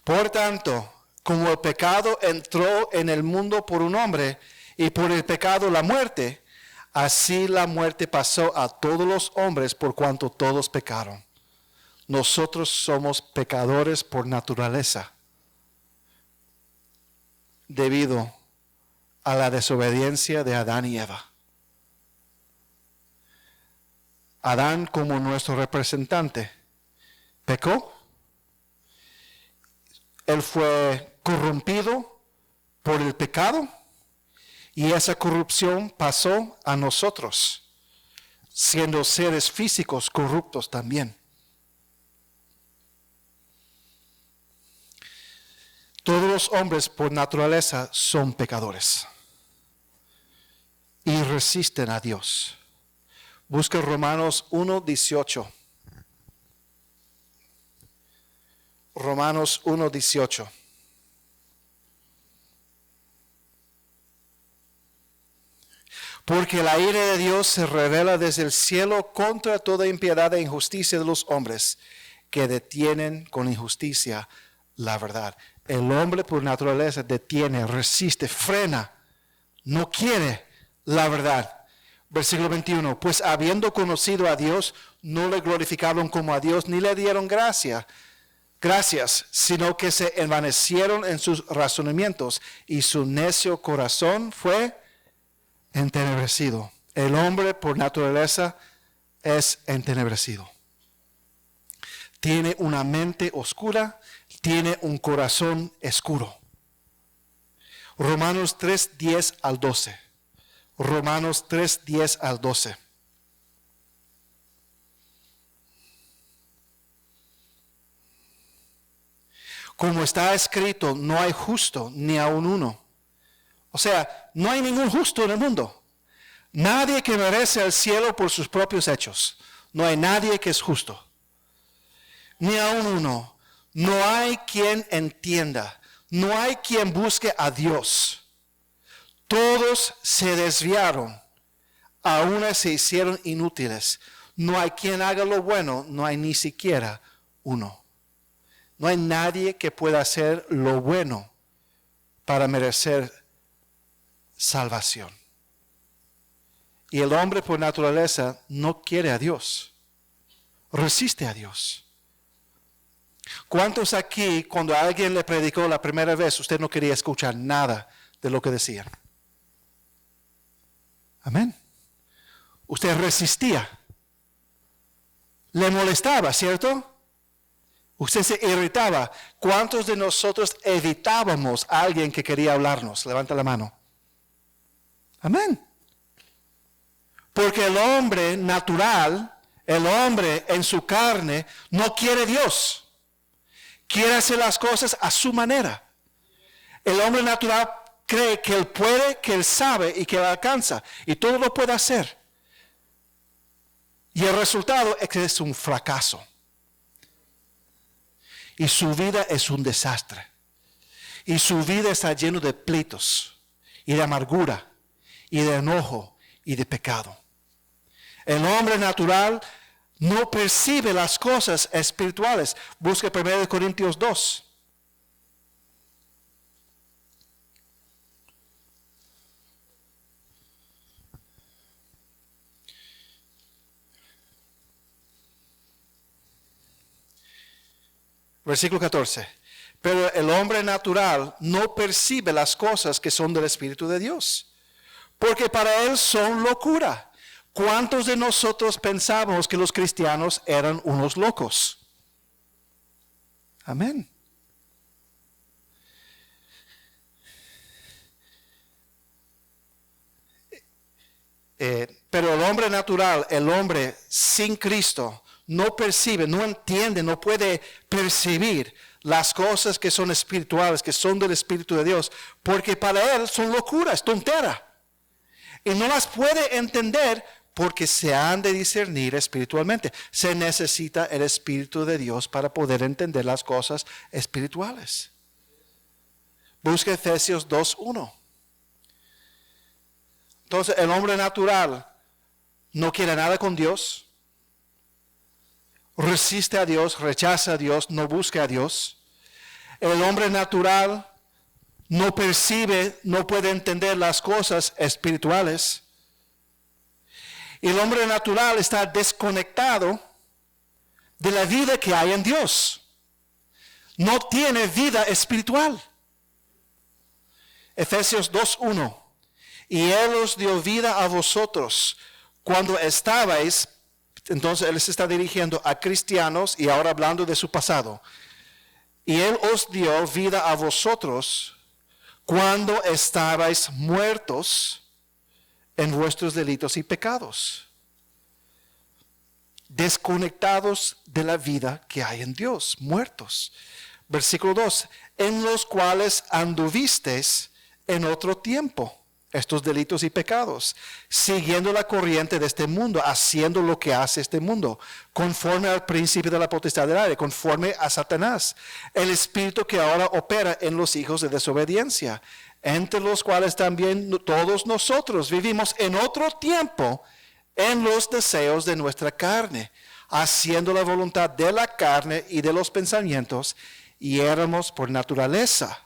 Speaker 1: Por tanto, como el pecado entró en el mundo por un hombre, y por el pecado la muerte, así la muerte pasó a todos los hombres por cuanto todos pecaron. Nosotros somos pecadores por naturaleza, debido a la desobediencia de Adán y Eva. Adán, como nuestro representante, pecó. Él fue corrompido por el pecado y esa corrupción pasó a nosotros, siendo seres físicos corruptos también. Todos los hombres por naturaleza son pecadores y resisten a Dios. Busca Romanos 1:18. Romanos 1:18. Porque la ira de Dios se revela desde el cielo contra toda impiedad e injusticia de los hombres que detienen con injusticia la verdad. El hombre por naturaleza detiene, resiste, frena, no quiere la verdad. Versículo 21. Pues habiendo conocido a Dios, no le glorificaron como a Dios, ni le dieron gracias, sino que se envanecieron en sus razonamientos y su necio corazón fue entenebrecido. El hombre por naturaleza es entenebrecido. Tiene una mente oscura, tiene un corazón oscuro. Romanos 3, 10 al 12. Romanos 3, 10 al 12. Como está escrito, no hay justo ni aun uno. O sea, no hay ningún justo en el mundo. Nadie que merece el cielo por sus propios hechos. No hay nadie que es justo. Ni aun uno. No hay quien entienda. No hay quien busque a Dios. Todos se desviaron. A una se hicieron inútiles. No hay quien haga lo bueno. No hay ni siquiera uno. No hay nadie que pueda hacer lo bueno para merecer salvación. Y el hombre por naturaleza no quiere a Dios. Resiste a Dios. ¿Cuántos aquí, cuando alguien le predicó la primera vez, usted no quería escuchar nada de lo que decían? Amén. Usted resistía. Le molestaba, ¿cierto? Usted se irritaba. ¿Cuántos de nosotros evitábamos a alguien que quería hablarnos? Levanta la mano. Amén. Porque el hombre natural, el hombre en su carne, no quiere Dios. Quiere hacer las cosas a su manera. El hombre natural cree que él puede, que él sabe y que él alcanza. Y todo lo puede hacer. Y el resultado es que es un fracaso. Y su vida es un desastre. Y su vida está lleno de pleitos y de amargura y de enojo y de pecado. El hombre natural no percibe las cosas espirituales. Busca 1 Corintios 2. Versículo 14. Pero el hombre natural no percibe las cosas que son del Espíritu de Dios, porque para él son locura. ¿Cuántos de nosotros pensamos que los cristianos eran unos locos? Amén. Pero el hombre natural, el hombre sin Cristo, no percibe, no entiende, no puede percibir las cosas que son espirituales, que son del Espíritu de Dios, porque para él son locuras, tontera. Y no las puede entender porque se han de discernir espiritualmente. Se necesita el Espíritu de Dios para poder entender las cosas espirituales. Busca Efesios 2:1. Entonces el hombre natural no quiere nada con Dios, resiste a Dios, rechaza a Dios, no busca a Dios. El hombre natural no percibe, no puede entender las cosas espirituales. Y el hombre natural está desconectado de la vida que hay en Dios. No tiene vida espiritual. Efesios 2:1. Y Él os dio vida a vosotros cuando estabais. Entonces Él se está dirigiendo a cristianos y ahora hablando de su pasado. Y Él os dio vida a vosotros cuando estabais muertos en vuestros delitos y pecados, desconectados de la vida que hay en Dios, muertos. Versículo 2, en los cuales anduvisteis en otro tiempo, estos delitos y pecados, siguiendo la corriente de este mundo, haciendo lo que hace este mundo, conforme al principio de la potestad del aire, conforme a Satanás, el espíritu que ahora opera en los hijos de desobediencia, entre los cuales también todos nosotros vivimos en otro tiempo en los deseos de nuestra carne, haciendo la voluntad de la carne y de los pensamientos, y éramos por naturaleza,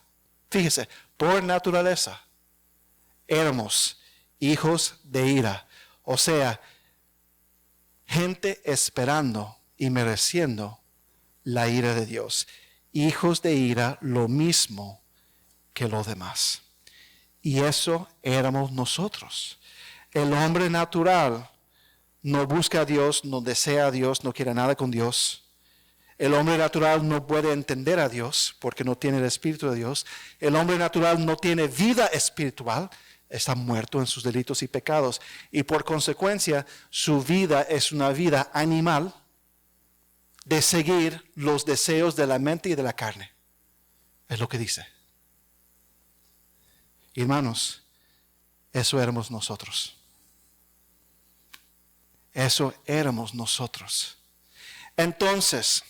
Speaker 1: fíjese, por naturaleza, éramos hijos de ira, o sea, gente esperando y mereciendo la ira de Dios. Hijos de ira, lo mismo que lo demás. Y eso éramos nosotros. El hombre natural no busca a Dios, no desea a Dios, no quiere nada con Dios. El hombre natural no puede entender a Dios porque no tiene el Espíritu de Dios. El hombre natural no tiene vida espiritual, está muerto en sus delitos y pecados. Y por consecuencia, su vida es una vida animal de seguir los deseos de la mente y de la carne. Es lo que dice. Hermanos, eso éramos nosotros. Eso éramos nosotros. Entonces,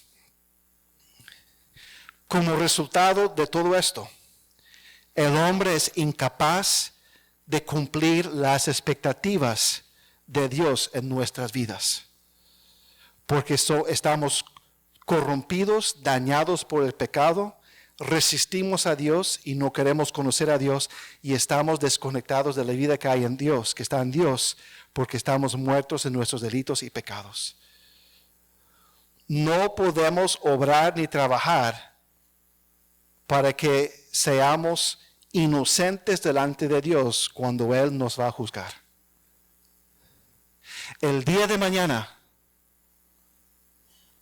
Speaker 1: como resultado de todo esto, el hombre es incapaz de cumplir las expectativas de Dios en nuestras vidas. Porque estamos corrompidos, dañados por el pecado, resistimos a Dios y no queremos conocer a Dios y estamos desconectados de la vida que hay en Dios, que está en Dios, porque estamos muertos en nuestros delitos y pecados. No podemos obrar ni trabajar para que seamos inocentes delante de Dios cuando Él nos va a juzgar. El día de mañana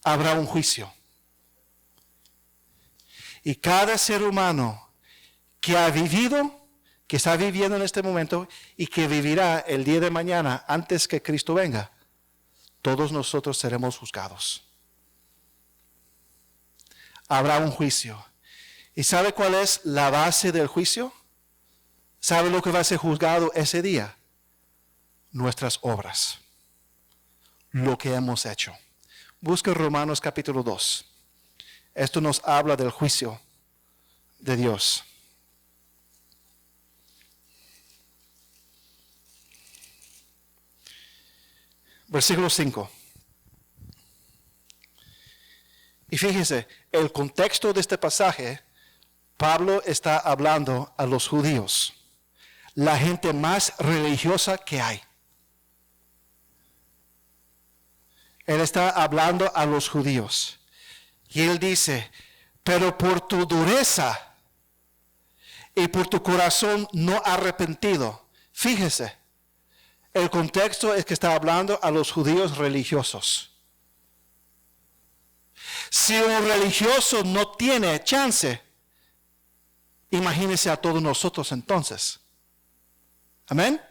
Speaker 1: habrá un juicio. Y cada ser humano que ha vivido, que está viviendo en este momento y que vivirá el día de mañana antes que Cristo venga, todos nosotros seremos juzgados. Habrá un juicio. ¿Y sabe cuál es la base del juicio? ¿Sabe lo que va a ser juzgado ese día? Nuestras obras. Lo que hemos hecho. Busca Romanos capítulo 2. Esto nos habla del juicio de Dios. Versículo 5. Y fíjense, el contexto de este pasaje, Pablo está hablando a los judíos, la gente más religiosa que hay. Él está hablando a los judíos. Y él dice, pero por tu dureza y por tu corazón no arrepentido. Fíjese, el contexto es que está hablando a los judíos religiosos. Si un religioso no tiene chance, imagínese a todos nosotros entonces. Amén.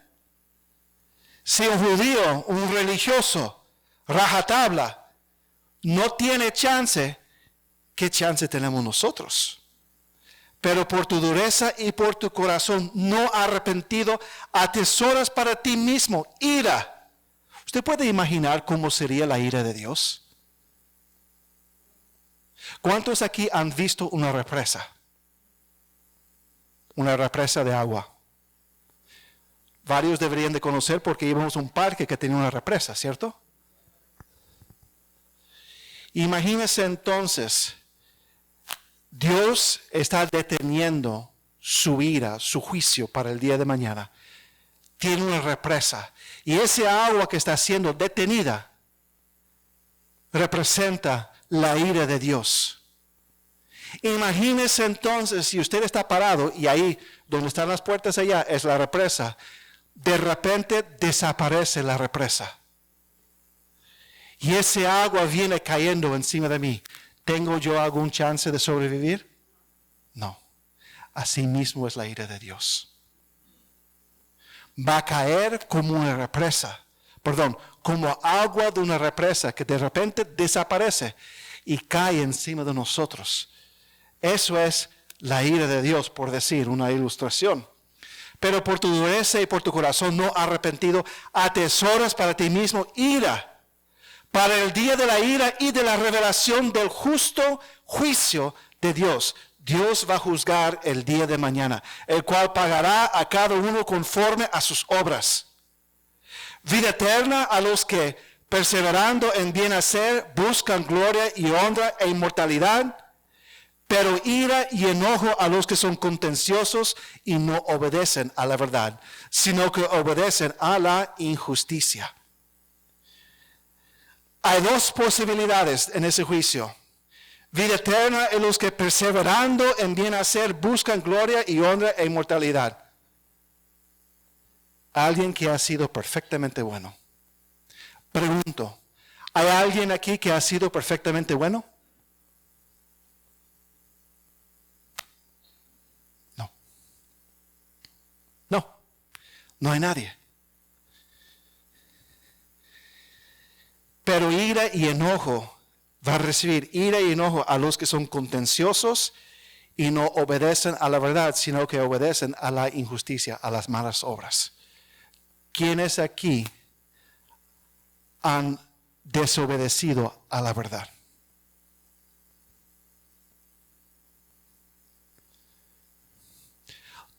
Speaker 1: Si un judío, un religioso, rajatabla, no tiene chance, ¿qué chance tenemos nosotros? Pero por tu dureza y por tu corazón no arrepentido, atesoras para ti mismo ira. ¿Usted puede imaginar cómo sería la ira de Dios? ¿Cuántos aquí han visto una represa? Una represa de agua. Varios deberían de conocer porque íbamos a un parque que tenía una represa, ¿cierto? Imagínense entonces, Dios está deteniendo su ira, su juicio para el día de mañana. Tiene una represa. Y ese agua que está siendo detenida representa la ira de Dios. Imagínese entonces si usted está parado y ahí donde están las puertas allá es la represa. De repente desaparece la represa. Y ese agua viene cayendo encima de mí. ¿Tengo yo algún chance de sobrevivir? No. Así mismo es la ira de Dios. Va a caer como una represa. Como agua de una represa que de repente desaparece y cae encima de nosotros. Eso es la ira de Dios, por decir una ilustración. Pero por tu dureza y por tu corazón no arrepentido, atesoras para ti mismo ira. Para el día de la ira y de la revelación del justo juicio de Dios. Dios va a juzgar el día de mañana, el cual pagará a cada uno conforme a sus obras. Vida eterna a los que, perseverando en bien hacer, buscan gloria y honra e inmortalidad, pero ira y enojo a los que son contenciosos y no obedecen a la verdad, sino que obedecen a la injusticia. Hay dos posibilidades en ese juicio. Vida eterna en los que perseverando en bien hacer buscan gloria y honra e inmortalidad. Alguien que ha sido perfectamente bueno. Pregunto, ¿hay alguien aquí que ha sido perfectamente bueno? No hay nadie. Pero ira y enojo va a recibir ira y enojo a los que son contenciosos y no obedecen a la verdad, sino que obedecen a la injusticia, a las malas obras. ¿Quiénes aquí han desobedecido a la verdad?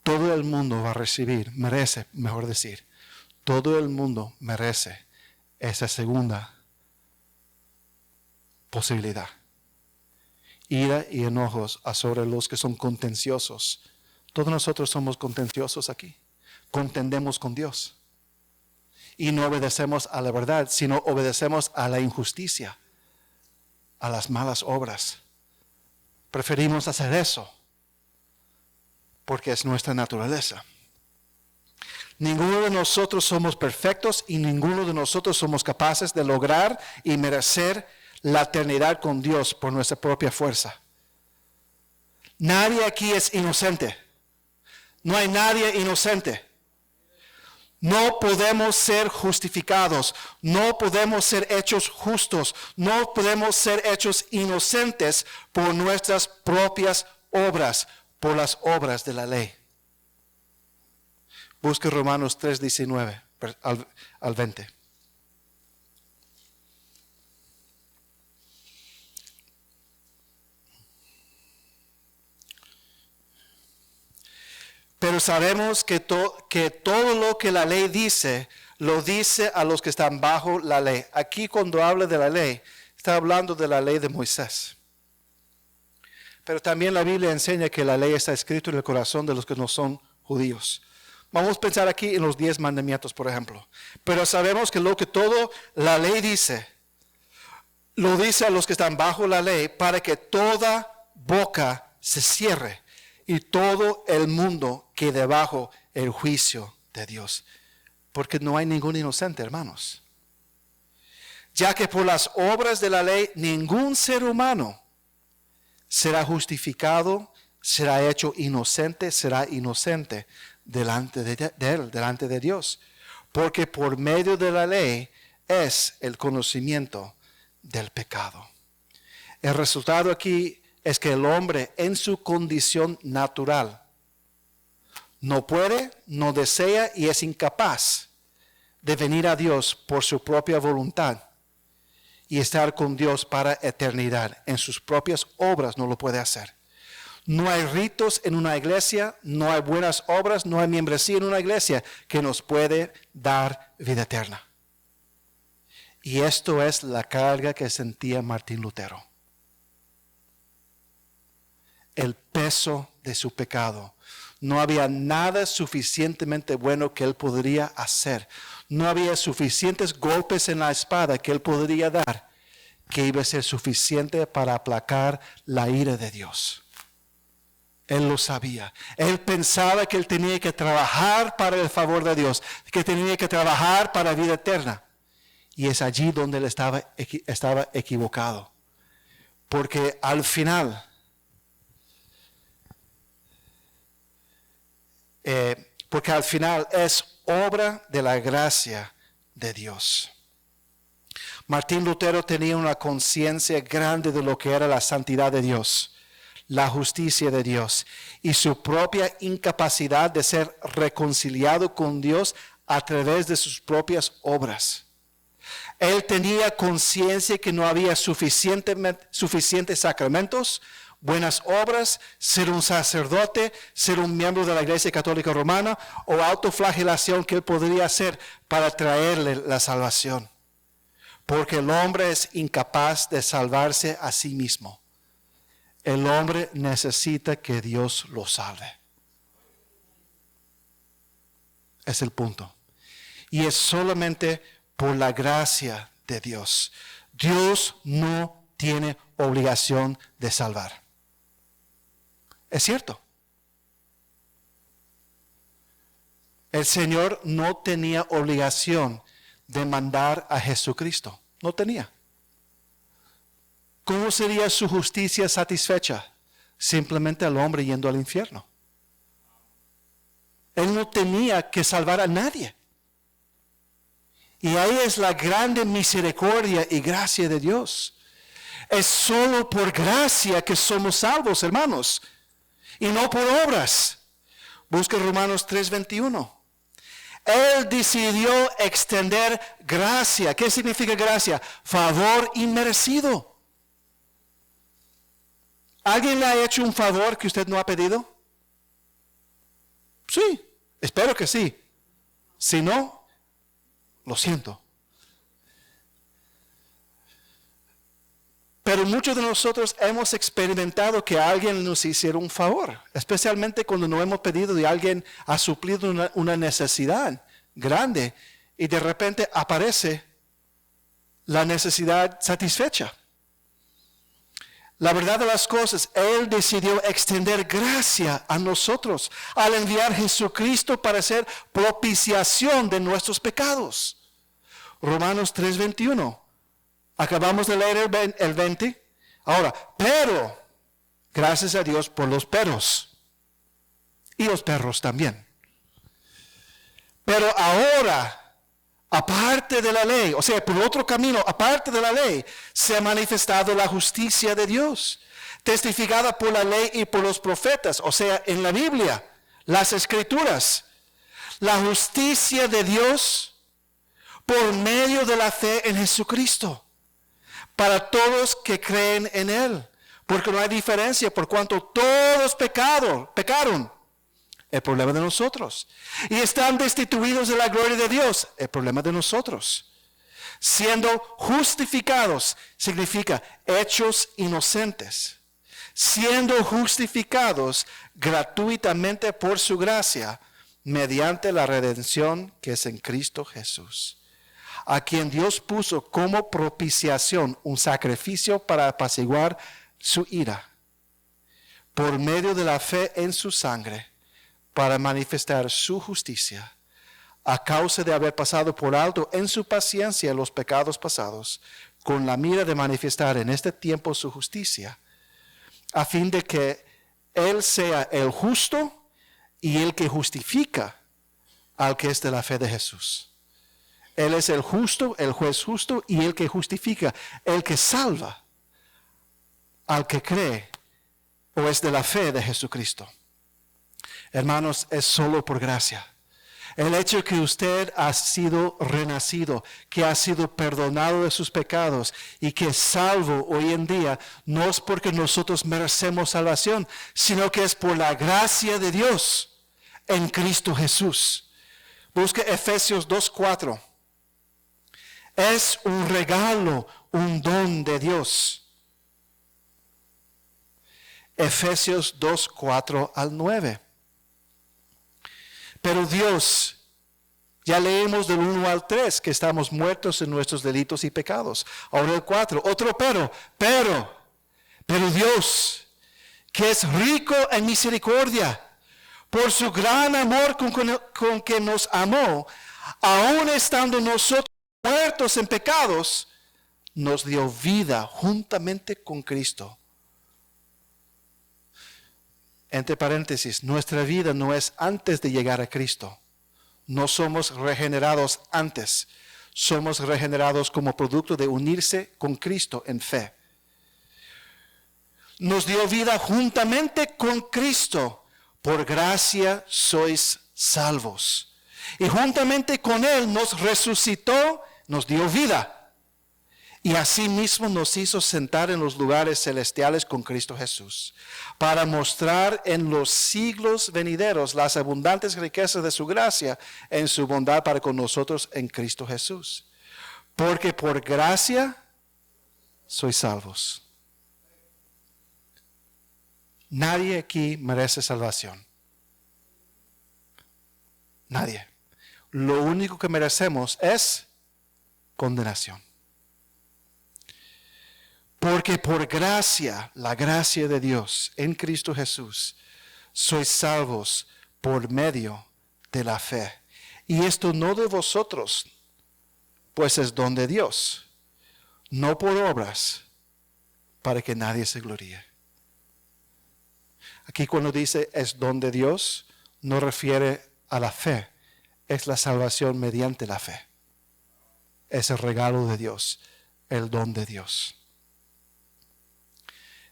Speaker 1: Todo el mundo va a recibir, merece, mejor decir, todo el mundo merece esa segunda posibilidad. Ira y enojos sobre los que son contenciosos. Todos nosotros somos contenciosos aquí. Contendemos con Dios. Y no obedecemos a la verdad, sino obedecemos a la injusticia, a las malas obras. Preferimos hacer eso porque es nuestra naturaleza. Ninguno de nosotros somos perfectos y ninguno de nosotros somos capaces de lograr y merecer la eternidad con Dios por nuestra propia fuerza. Nadie aquí es inocente. No hay nadie inocente. No podemos ser justificados, no podemos ser hechos justos, no podemos ser hechos inocentes por nuestras propias obras, por las obras de la ley. Busque Romanos 3:19 al 20. Pero sabemos que todo lo que la ley dice, lo dice a los que están bajo la ley. Aquí cuando habla de la ley, está hablando de la ley de Moisés. Pero también la Biblia enseña que la ley está escrita en el corazón de los que no son judíos. Vamos a pensar aquí en los 10 mandamientos, por ejemplo. Pero sabemos que lo que todo la ley dice, lo dice a los que están bajo la ley para que toda boca se cierre y todo el mundo quede bajo el juicio de Dios. Porque no hay ningún inocente, hermanos. Ya que por las obras de la ley ningún ser humano será justificado, será hecho inocente, será inocente delante de él, delante de Dios. Porque por medio de la ley es el conocimiento del pecado. El resultado aquí es que el hombre en su condición natural no puede, no desea y es incapaz de venir a Dios por su propia voluntad y estar con Dios para eternidad. En sus propias obras no lo puede hacer. No hay ritos en una iglesia, no hay buenas obras, no hay membresía en una iglesia que nos puede dar vida eterna. Y esto es la carga que sentía Martín Lutero. El peso de su pecado. No había nada suficientemente bueno que él podría hacer. No había suficientes golpes en la espada que él podría dar que iba a ser suficiente para aplacar la ira de Dios. Él lo sabía. Él pensaba que él tenía que trabajar para el favor de Dios, que tenía que trabajar para vida eterna. Y es allí donde él estaba equivocado. Porque al final, es obra de la gracia de Dios. Martín Lutero tenía una conciencia grande de lo que era la santidad de Dios, la justicia de Dios y su propia incapacidad de ser reconciliado con Dios a través de sus propias obras. Él tenía conciencia que no había suficientes sacramentos, buenas obras, ser un sacerdote, ser un miembro de la Iglesia Católica Romana o autoflagelación que él podría hacer para traerle la salvación. Porque el hombre es incapaz de salvarse a sí mismo. El hombre necesita que Dios lo salve. Es el punto. Y es solamente por la gracia de Dios. Dios no tiene obligación de salvar. Es cierto. El Señor no tenía obligación de mandar a Jesucristo. No tenía. ¿Cómo sería su justicia satisfecha? Simplemente el hombre yendo al infierno. Él no tenía que salvar a nadie. Y ahí es la grande misericordia y gracia de Dios. Es solo por gracia que somos salvos, hermanos, y no por obras. Busca Romanos 3:21. Él decidió extender gracia. ¿Qué significa gracia? Favor inmerecido. ¿Alguien le ha hecho un favor que usted no ha pedido? Sí, espero que sí. Si no, lo siento. Pero muchos de nosotros hemos experimentado que alguien nos hiciera un favor, especialmente cuando no hemos pedido y alguien ha suplido una necesidad grande y de repente aparece la necesidad satisfecha. La verdad de las cosas, Él decidió extender gracia a nosotros al enviar a Jesucristo para hacer propiciación de nuestros pecados. Romanos 3:21. Acabamos de leer el 20. Ahora, pero, gracias a Dios por los peros. Y los perros también. Pero ahora, aparte de la ley, o sea, por otro camino, aparte de la ley, se ha manifestado la justicia de Dios, testificada por la ley y por los profetas, o sea, en la Biblia, las Escrituras. La justicia de Dios por medio de la fe en Jesucristo, para todos que creen en Él, porque no hay diferencia, por cuanto todos pecaron. El problema de nosotros. Y están destituidos de la gloria de Dios. El problema de nosotros. Siendo justificados significa hechos inocentes. Siendo justificados gratuitamente por su gracia, mediante la redención que es en Cristo Jesús, a quien Dios puso como propiciación, un sacrificio para apaciguar su ira, por medio de la fe en su sangre, para manifestar su justicia, a causa de haber pasado por alto en su paciencia los pecados pasados, con la mira de manifestar en este tiempo su justicia, a fin de que Él sea el justo y el que justifica al que es de la fe de Jesús. Él es el justo, el juez justo y el que justifica, el que salva al que cree o es de la fe de Jesucristo. Hermanos, es solo por gracia. El hecho que usted ha sido renacido, que ha sido perdonado de sus pecados y que es salvo hoy en día, no es porque nosotros merecemos salvación, sino que es por la gracia de Dios en Cristo Jesús. Busque Efesios 2:4. Es un regalo, un don de Dios. Efesios 2:4 al 9. Pero Dios, ya leemos del 1 al 3, que estamos muertos en nuestros delitos y pecados. Ahora el 4, otro pero Dios, que es rico en misericordia, por su gran amor con que nos amó, aun estando nosotros muertos en pecados, nos dio vida juntamente con Cristo. Entre paréntesis, nuestra vida no es antes de llegar a Cristo. No somos regenerados antes. Somos regenerados como producto de unirse con Cristo en fe. Nos dio vida juntamente con Cristo. Por gracia sois salvos. Y juntamente con Él nos resucitó, nos dio vida. Y asimismo nos hizo sentar en los lugares celestiales con Cristo Jesús, para mostrar en los siglos venideros las abundantes riquezas de su gracia en su bondad para con nosotros en Cristo Jesús. Porque por gracia sois salvos. Nadie aquí merece salvación. Nadie. Lo único que merecemos es condenación. Porque por gracia, la gracia de Dios en Cristo Jesús, sois salvos por medio de la fe. Y esto no de vosotros, pues es don de Dios, no por obras, para que nadie se gloríe. Aquí cuando dice es don de Dios, no refiere a la fe es la salvación mediante la fe. Es el regalo de Dios, el don de Dios.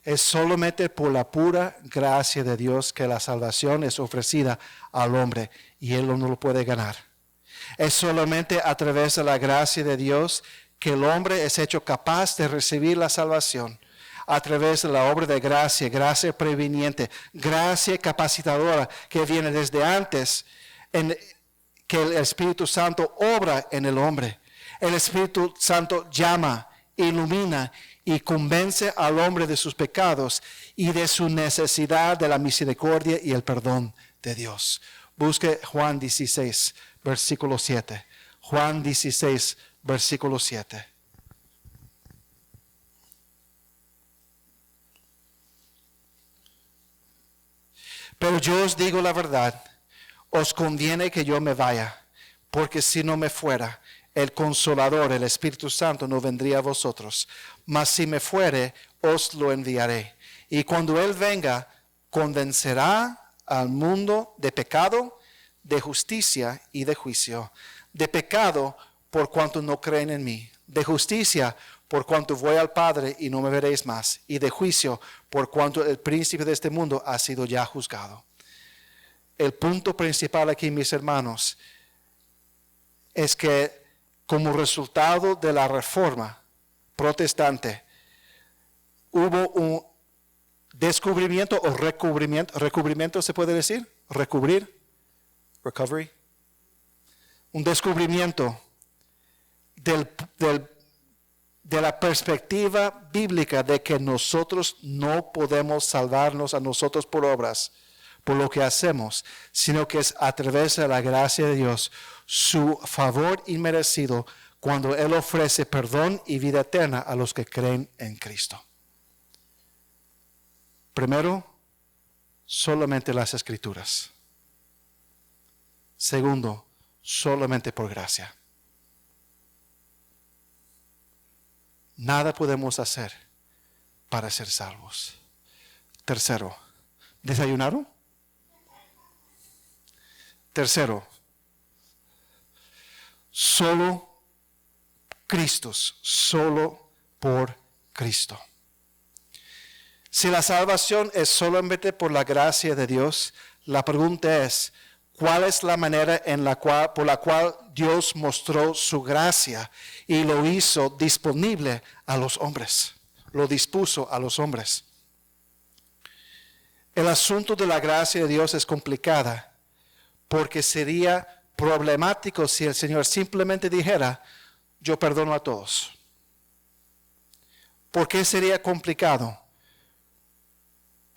Speaker 1: Es solamente por la pura gracia de Dios que la salvación es ofrecida al hombre y él no lo puede ganar. Es solamente a través de la gracia de Dios que el hombre es hecho capaz de recibir la salvación. A través de la obra de gracia, gracia preveniente, gracia capacitadora que viene desde antes, que el Espíritu Santo obra en el hombre. El Espíritu Santo llama, ilumina y convence al hombre de sus pecados y de su necesidad de la misericordia y el perdón de Dios. Busque Juan 16, versículo 7. Juan 16, versículo 7. Pero yo os digo la verdad, os conviene que yo me vaya, porque si no me fuera, el Consolador, el Espíritu Santo, no vendría a vosotros. Mas si me fuere, os lo enviaré. Y cuando Él venga, convencerá al mundo de pecado, de justicia y de juicio. De pecado, por cuanto no creen en mí. De justicia, por cuanto voy al Padre y no me veréis más. Y de juicio, por cuanto el príncipe de este mundo ha sido ya juzgado. El punto principal aquí, mis hermanos, es que como resultado de la reforma protestante, hubo un descubrimiento o recubrimiento se puede decir, recovery, un descubrimiento de la perspectiva bíblica de que nosotros no podemos salvarnos a nosotros por obras, por lo que hacemos, sino que es a través de la gracia de Dios, su favor inmerecido, cuando Él ofrece perdón y vida eterna a los que creen en Cristo. Primero, solamente las Escrituras. Segundo, solamente por gracia. Nada podemos hacer para ser salvos. Tercero, ¿desayunaron? Tercero, solo Cristo, solo por Cristo. Si la salvación es solamente por la gracia de Dios, la pregunta es, ¿cuál es la manera por la cual Dios mostró su gracia y lo hizo disponible a los hombres? Lo dispuso a los hombres. El asunto de la gracia de Dios es complicada, porque sería problemático si el Señor simplemente dijera, yo perdono a todos. ¿Por qué sería complicado?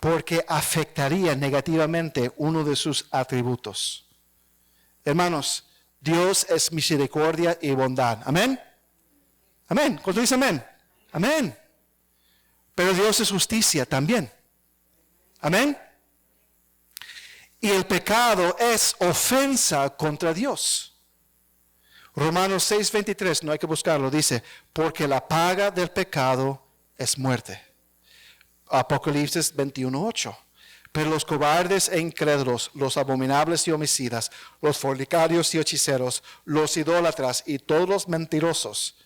Speaker 1: Porque afectaría negativamente uno de sus atributos. Hermanos, Dios es misericordia y bondad. ¿Amén? Amén. ¿Cuánto dice amén? Amén. Pero Dios es justicia también. Amén. Y el pecado es ofensa contra Dios. Romanos 6:23, no hay que buscarlo, dice, porque la paga del pecado es muerte. Apocalipsis 21:8. Pero los cobardes e incrédulos, los abominables y homicidas, los fornicarios y hechiceros, los idólatras y todos los mentirosos.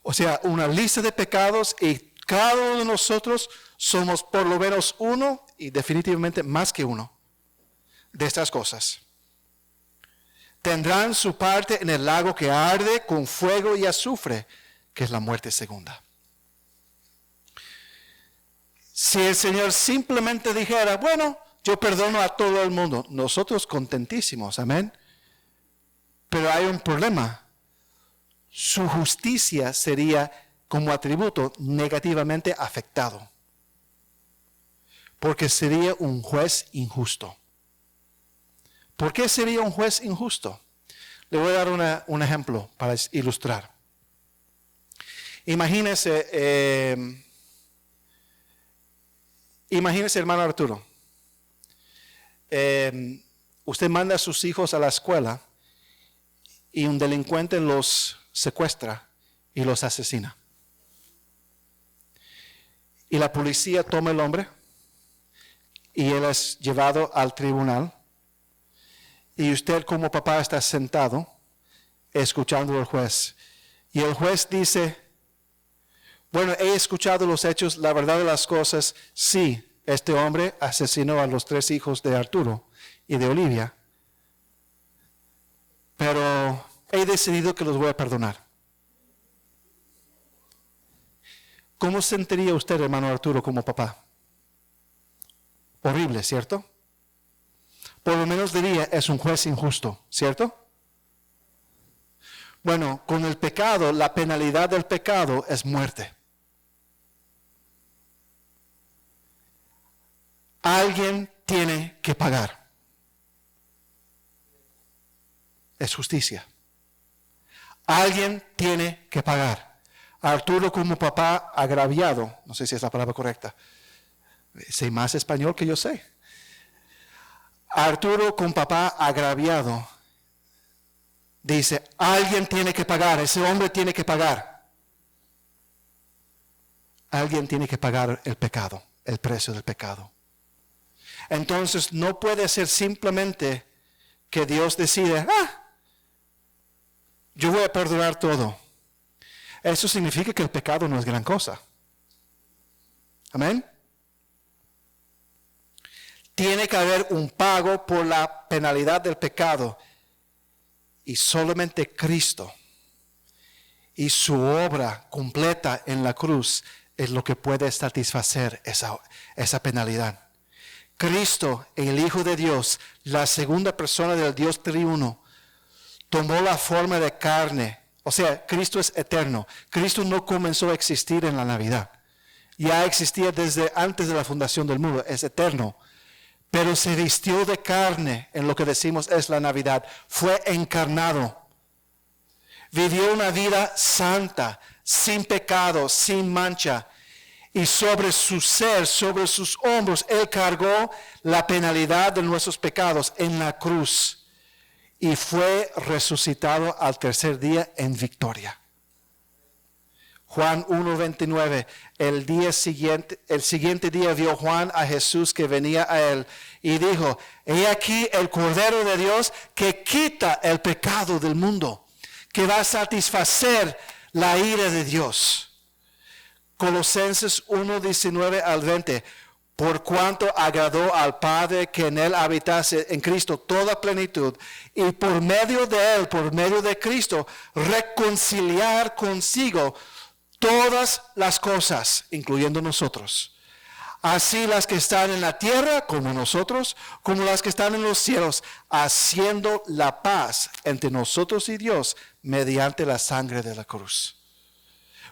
Speaker 1: O sea, una lista de pecados y cada uno de nosotros somos por lo menos uno y definitivamente más que uno de estas cosas. Tendrán su parte en el lago que arde con fuego y azufre, que es la muerte segunda. Si el Señor simplemente dijera, bueno, yo perdono a todo el mundo, nosotros contentísimos, amén. Pero hay un problema. Su justicia sería como atributo negativamente afectado. Porque sería un juez injusto. ¿Por qué sería un juez injusto? Le voy a dar un ejemplo para ilustrar. Imagínese, hermano Arturo, usted manda a sus hijos a la escuela y un delincuente los secuestra y los asesina. Y la policía toma el hombre y él es llevado al tribunal. y usted como papá está sentado escuchando al juez. Y el juez dice, bueno, he escuchado los hechos, la verdad de las cosas, sí, este hombre asesinó a los 3 hijos de Arturo y de Olivia, pero he decidido que los voy a perdonar. ¿Cómo sentiría usted, hermano Arturo, como papá? Horrible, ¿cierto? Por lo menos diría, es un juez injusto, ¿cierto? Bueno, con el pecado, la penalidad del pecado es muerte. Alguien tiene que pagar. Es justicia. Alguien tiene que pagar. Arturo como papá agraviado, no sé si es la palabra correcta, sé más español que yo sé. Arturo con papá agraviado dice, alguien tiene que pagar, ese hombre tiene que pagar. Alguien tiene que pagar el pecado, el precio del pecado. Entonces no puede ser simplemente que Dios decide, yo voy a perdonar todo. Eso significa que el pecado no es gran cosa. Amén. Tiene que haber un pago por la penalidad del pecado. Y solamente Cristo y su obra completa en la cruz es lo que puede satisfacer esa penalidad. Cristo, el Hijo de Dios, la segunda persona del Dios triuno, tomó la forma de carne. O sea, Cristo es eterno. Cristo no comenzó a existir en la Navidad. Ya existía desde antes de la fundación del mundo. Es eterno. Pero se vistió de carne en lo que decimos es la Navidad. Fue encarnado. Vivió una vida santa, sin pecado, sin mancha. Y sobre su ser, sobre sus hombros, Él cargó la penalidad de nuestros pecados en la cruz. Y fue resucitado al tercer día en victoria. Juan 1:29, el siguiente día vio Juan a Jesús que venía a él y dijo, he aquí el Cordero de Dios que quita el pecado del mundo, que va a satisfacer la ira de Dios. Colosenses 1:19 al 20, por cuanto agradó al Padre que en él habitase en Cristo toda plenitud, y por medio de él, por medio de Cristo, reconciliar consigo todas las cosas, incluyendo nosotros. Así las que están en la tierra, como nosotros, como las que están en los cielos, haciendo la paz entre nosotros y Dios mediante la sangre de la cruz.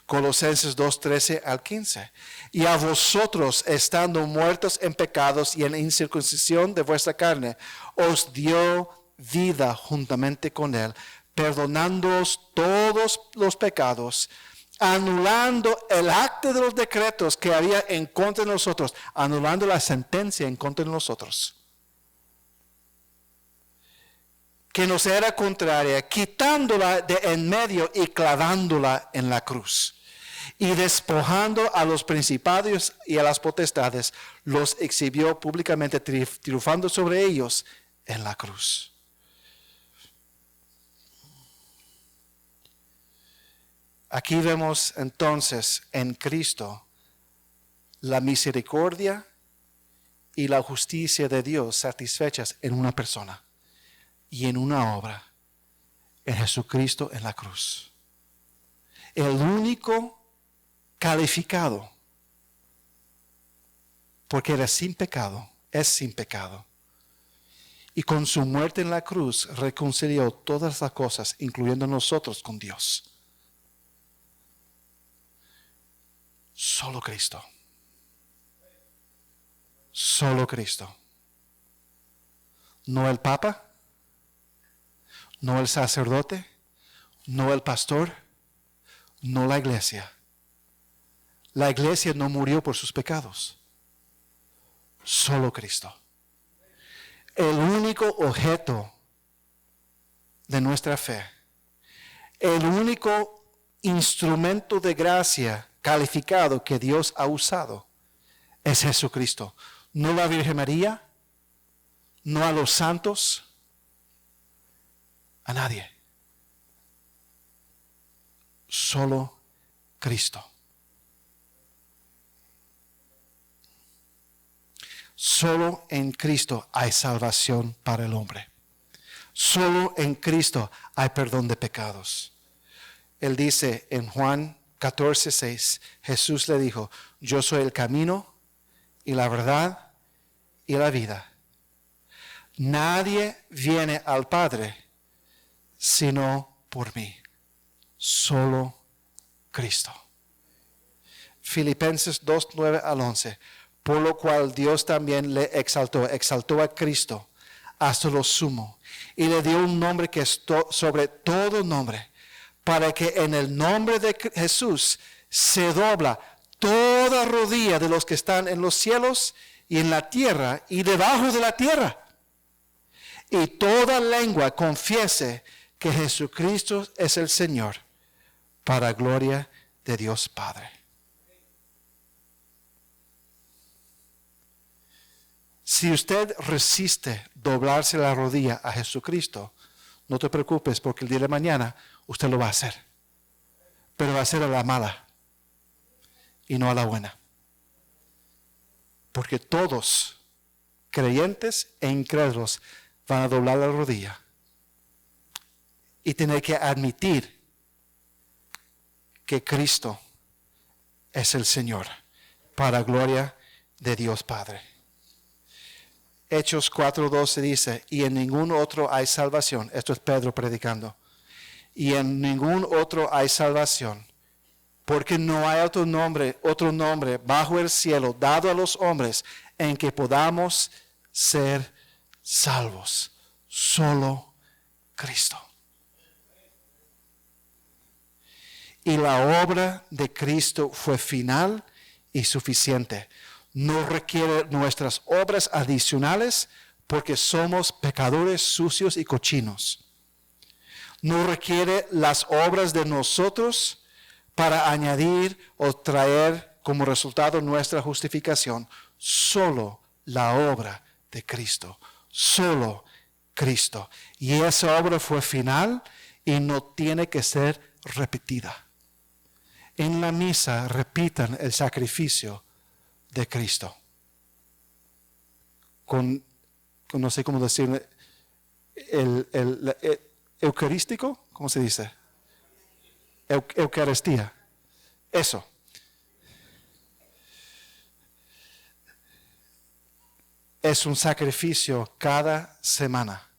Speaker 1: Colosenses 2:13 al 15. Y a vosotros, estando muertos en pecados y en incircuncisión de vuestra carne, os dio vida juntamente con él, perdonándoos todos los pecados, anulando el acta de los decretos que había en contra de nosotros, anulando la sentencia en contra de nosotros, que nos era contraria, quitándola de en medio y clavándola en la cruz. Y despojando a los principados y a las potestades, los exhibió públicamente, triunfando sobre ellos en la cruz. Aquí vemos entonces en Cristo la misericordia y la justicia de Dios satisfechas en una persona y en una obra, en Jesucristo en la cruz. El único calificado, porque era sin pecado, es sin pecado. Y con su muerte en la cruz reconcilió todas las cosas, incluyendo nosotros con Dios. Solo Cristo. Solo Cristo. No el Papa, no el sacerdote, no el pastor, no la iglesia. La iglesia no murió por sus pecados. Solo Cristo. El único objeto de nuestra fe, el único instrumento de gracia calificado que Dios ha usado es Jesucristo. No la Virgen María, no a los santos, a nadie. Solo Cristo. Solo en Cristo hay salvación para el hombre. Solo en Cristo hay perdón de pecados. Él dice en Juan 14:6, Jesús le dijo, yo soy el camino y la verdad y la vida. Nadie viene al Padre sino por mí. Solo Cristo. Filipenses 2:9-11. Por lo cual Dios también le exaltó a Cristo hasta lo sumo, y le dio un nombre que es sobre todo nombre, para que en el nombre de Jesús se dobla toda rodilla de los que están en los cielos y en la tierra y debajo de la tierra, y toda lengua confiese que Jesucristo es el Señor, para gloria de Dios Padre. Si usted resiste doblarse la rodilla a Jesucristo, no te preocupes, porque el día de mañana usted lo va a hacer. Pero va a hacer a la mala y no a la buena. Porque todos, creyentes e incrédulos, van a doblar la rodilla y tener que admitir que Cristo es el Señor, para gloria de Dios Padre. Hechos 4:12 dice, y en ningún otro hay salvación. Esto es Pedro predicando. Y en ningún otro hay salvación, porque no hay otro nombre bajo el cielo dado a los hombres en que podamos ser salvos. Solo Cristo. Y la obra de Cristo fue final y suficiente. No requiere nuestras obras adicionales porque somos pecadores sucios y cochinos. No requiere las obras de nosotros para añadir o traer como resultado nuestra justificación. Solo la obra de Cristo. Solo Cristo. Y esa obra fue final y no tiene que ser repetida. En la misa repitan el sacrificio de Cristo. Con no sé cómo decirle, el eucarístico, ¿cómo se dice? Eucaristía. Eso. Es un sacrificio cada semana.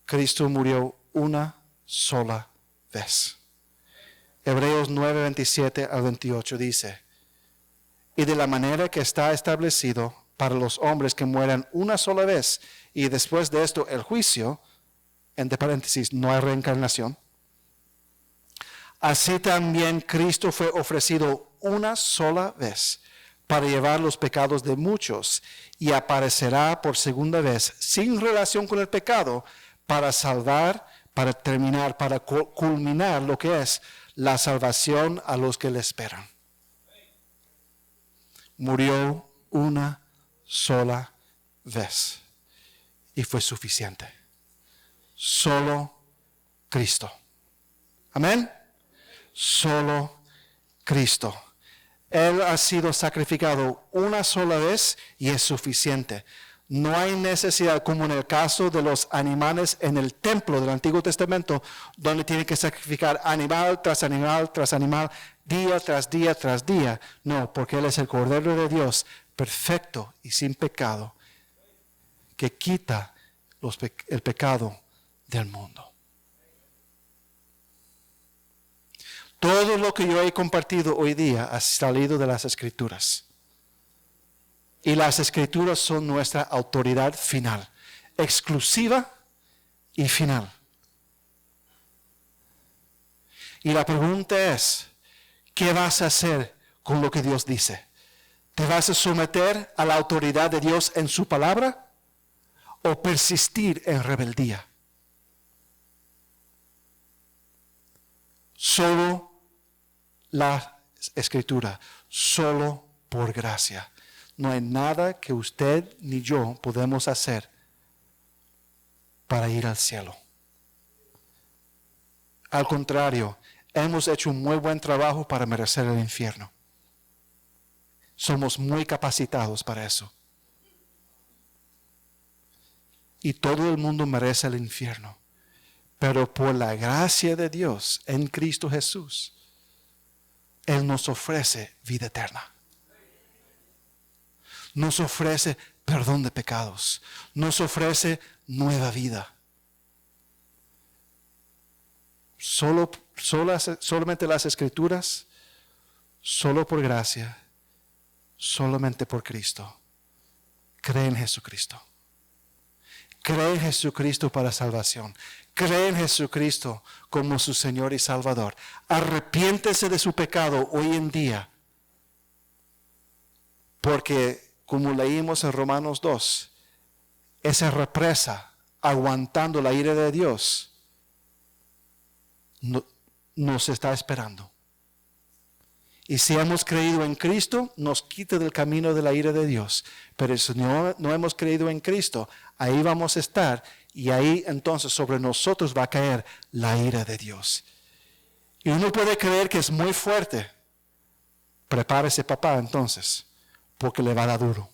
Speaker 1: Cristo murió una sola vez. Hebreos 9:27-28 dice, y de la manera que está establecido para los hombres que mueran una sola vez, y después de esto el juicio, entre paréntesis, no hay reencarnación. Así también Cristo fue ofrecido una sola vez para llevar los pecados de muchos, y aparecerá por segunda vez sin relación con el pecado para salvar, para terminar, para culminar lo que es la salvación a los que le esperan. Murió una sola vez y fue suficiente. Solo Cristo. Amén. Solo Cristo. Él ha sido sacrificado una sola vez y es suficiente. No hay necesidad, como en el caso de los animales en el templo del Antiguo Testamento, donde tienen que sacrificar animal tras animal tras animal, día tras día tras día. No, porque Él es el Cordero de Dios, perfecto y sin pecado, que quita el pecado del mundo. Todo lo que yo he compartido hoy día ha salido de las Escrituras. Y las Escrituras son nuestra autoridad final, exclusiva y final. Y la pregunta es, ¿qué vas a hacer con lo que Dios dice? ¿Te vas a someter a la autoridad de Dios en su palabra o persistir en rebeldía? Solo la Escritura, solo por gracia. No hay nada que usted ni yo podemos hacer para ir al cielo. Al contrario, hemos hecho un muy buen trabajo para merecer el infierno. Somos muy capacitados para eso. Y todo el mundo merece el infierno. Pero por la gracia de Dios en Cristo Jesús, Él nos ofrece vida eterna. Nos ofrece perdón de pecados. Nos nueva vida. Solamente las Escrituras, solo por gracia, solamente por Cristo. Cree en Jesucristo. Cree en Jesucristo para salvación. Cree en Jesucristo como su Señor y Salvador. Arrepiéntese de su pecado hoy en día. Porque, como leímos en Romanos 2, esa represa, aguantando la ira de Dios, nos está esperando. Y si hemos creído en Cristo, nos quita del camino de la ira de Dios. Pero si no hemos creído en Cristo, ahí vamos a estar. Y ahí entonces sobre nosotros va a caer la ira de Dios. Y uno puede creer que es muy fuerte. Prepárese, papá, entonces, porque le va a dar duro.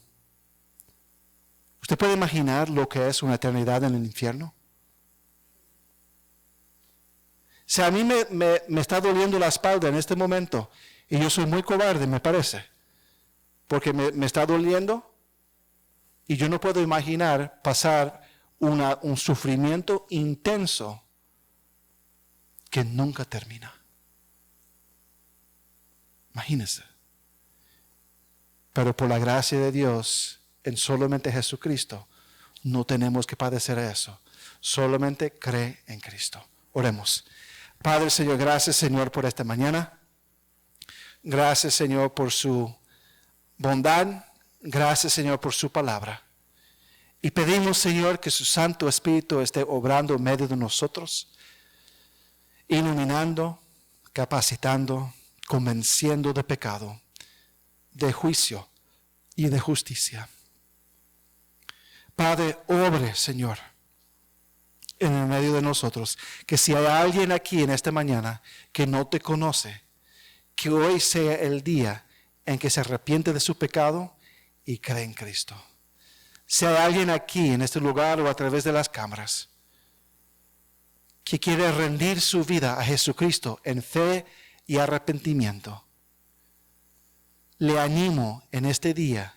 Speaker 1: ¿Usted puede imaginar lo que es una eternidad en el infierno? Si a mí me está doliendo la espalda en este momento, y yo soy muy cobarde, me parece, porque me está doliendo, y yo no puedo imaginar pasar un sufrimiento intenso que nunca termina. Imagínense. Pero por la gracia de Dios, en solamente Jesucristo, no tenemos que padecer eso. Solamente cree en Cristo. Oremos. Padre, Señor, gracias, Señor, por esta mañana. Gracias, Señor, por su bondad. Gracias, Señor, por su palabra. Y pedimos, Señor, que su Santo Espíritu esté obrando en medio de nosotros, iluminando, capacitando, convenciendo de pecado, de juicio y de justicia. Padre, obre, Señor, en el medio de nosotros. Que si hay alguien aquí en esta mañana que no te conoce, que hoy sea el día en que se arrepiente de su pecado y cree en Cristo. Si hay alguien aquí en este lugar o a través de las cámaras que quiere rendir su vida a Jesucristo en fe y arrepentimiento, le animo en este día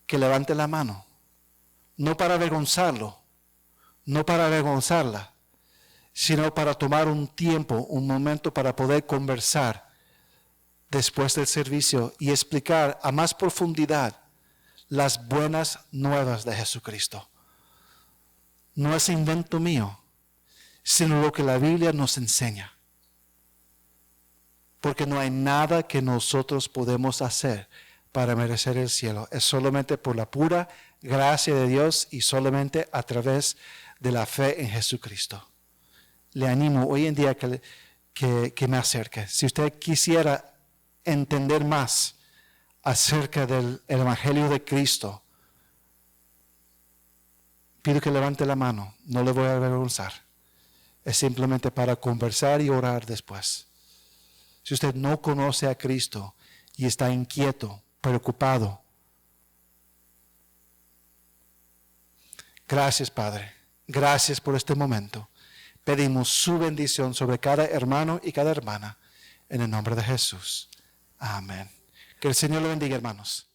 Speaker 1: que levante la mano, no para avergonzarlo, no para avergonzarla, sino para tomar un tiempo, un momento para poder conversar después del servicio y explicar a más profundidad las buenas nuevas de Jesucristo. No es invento mío, sino lo que la Biblia nos enseña. Porque no hay nada que nosotros podemos hacer para merecer el cielo. Es solamente por la pura gracia de Dios y solamente a través de la fe en Jesucristo. Le animo hoy en día que me acerque. Si usted quisiera entender más acerca del Evangelio de Cristo, pido que levante la mano. No le voy a avergonzar. Es simplemente para conversar y orar después. Si usted no conoce a Cristo y está inquieto, preocupado, gracias, Padre. Gracias por este momento. Pedimos su bendición sobre cada hermano y cada hermana. En el nombre de Jesús. Amén. Que el Señor le bendiga, hermanos.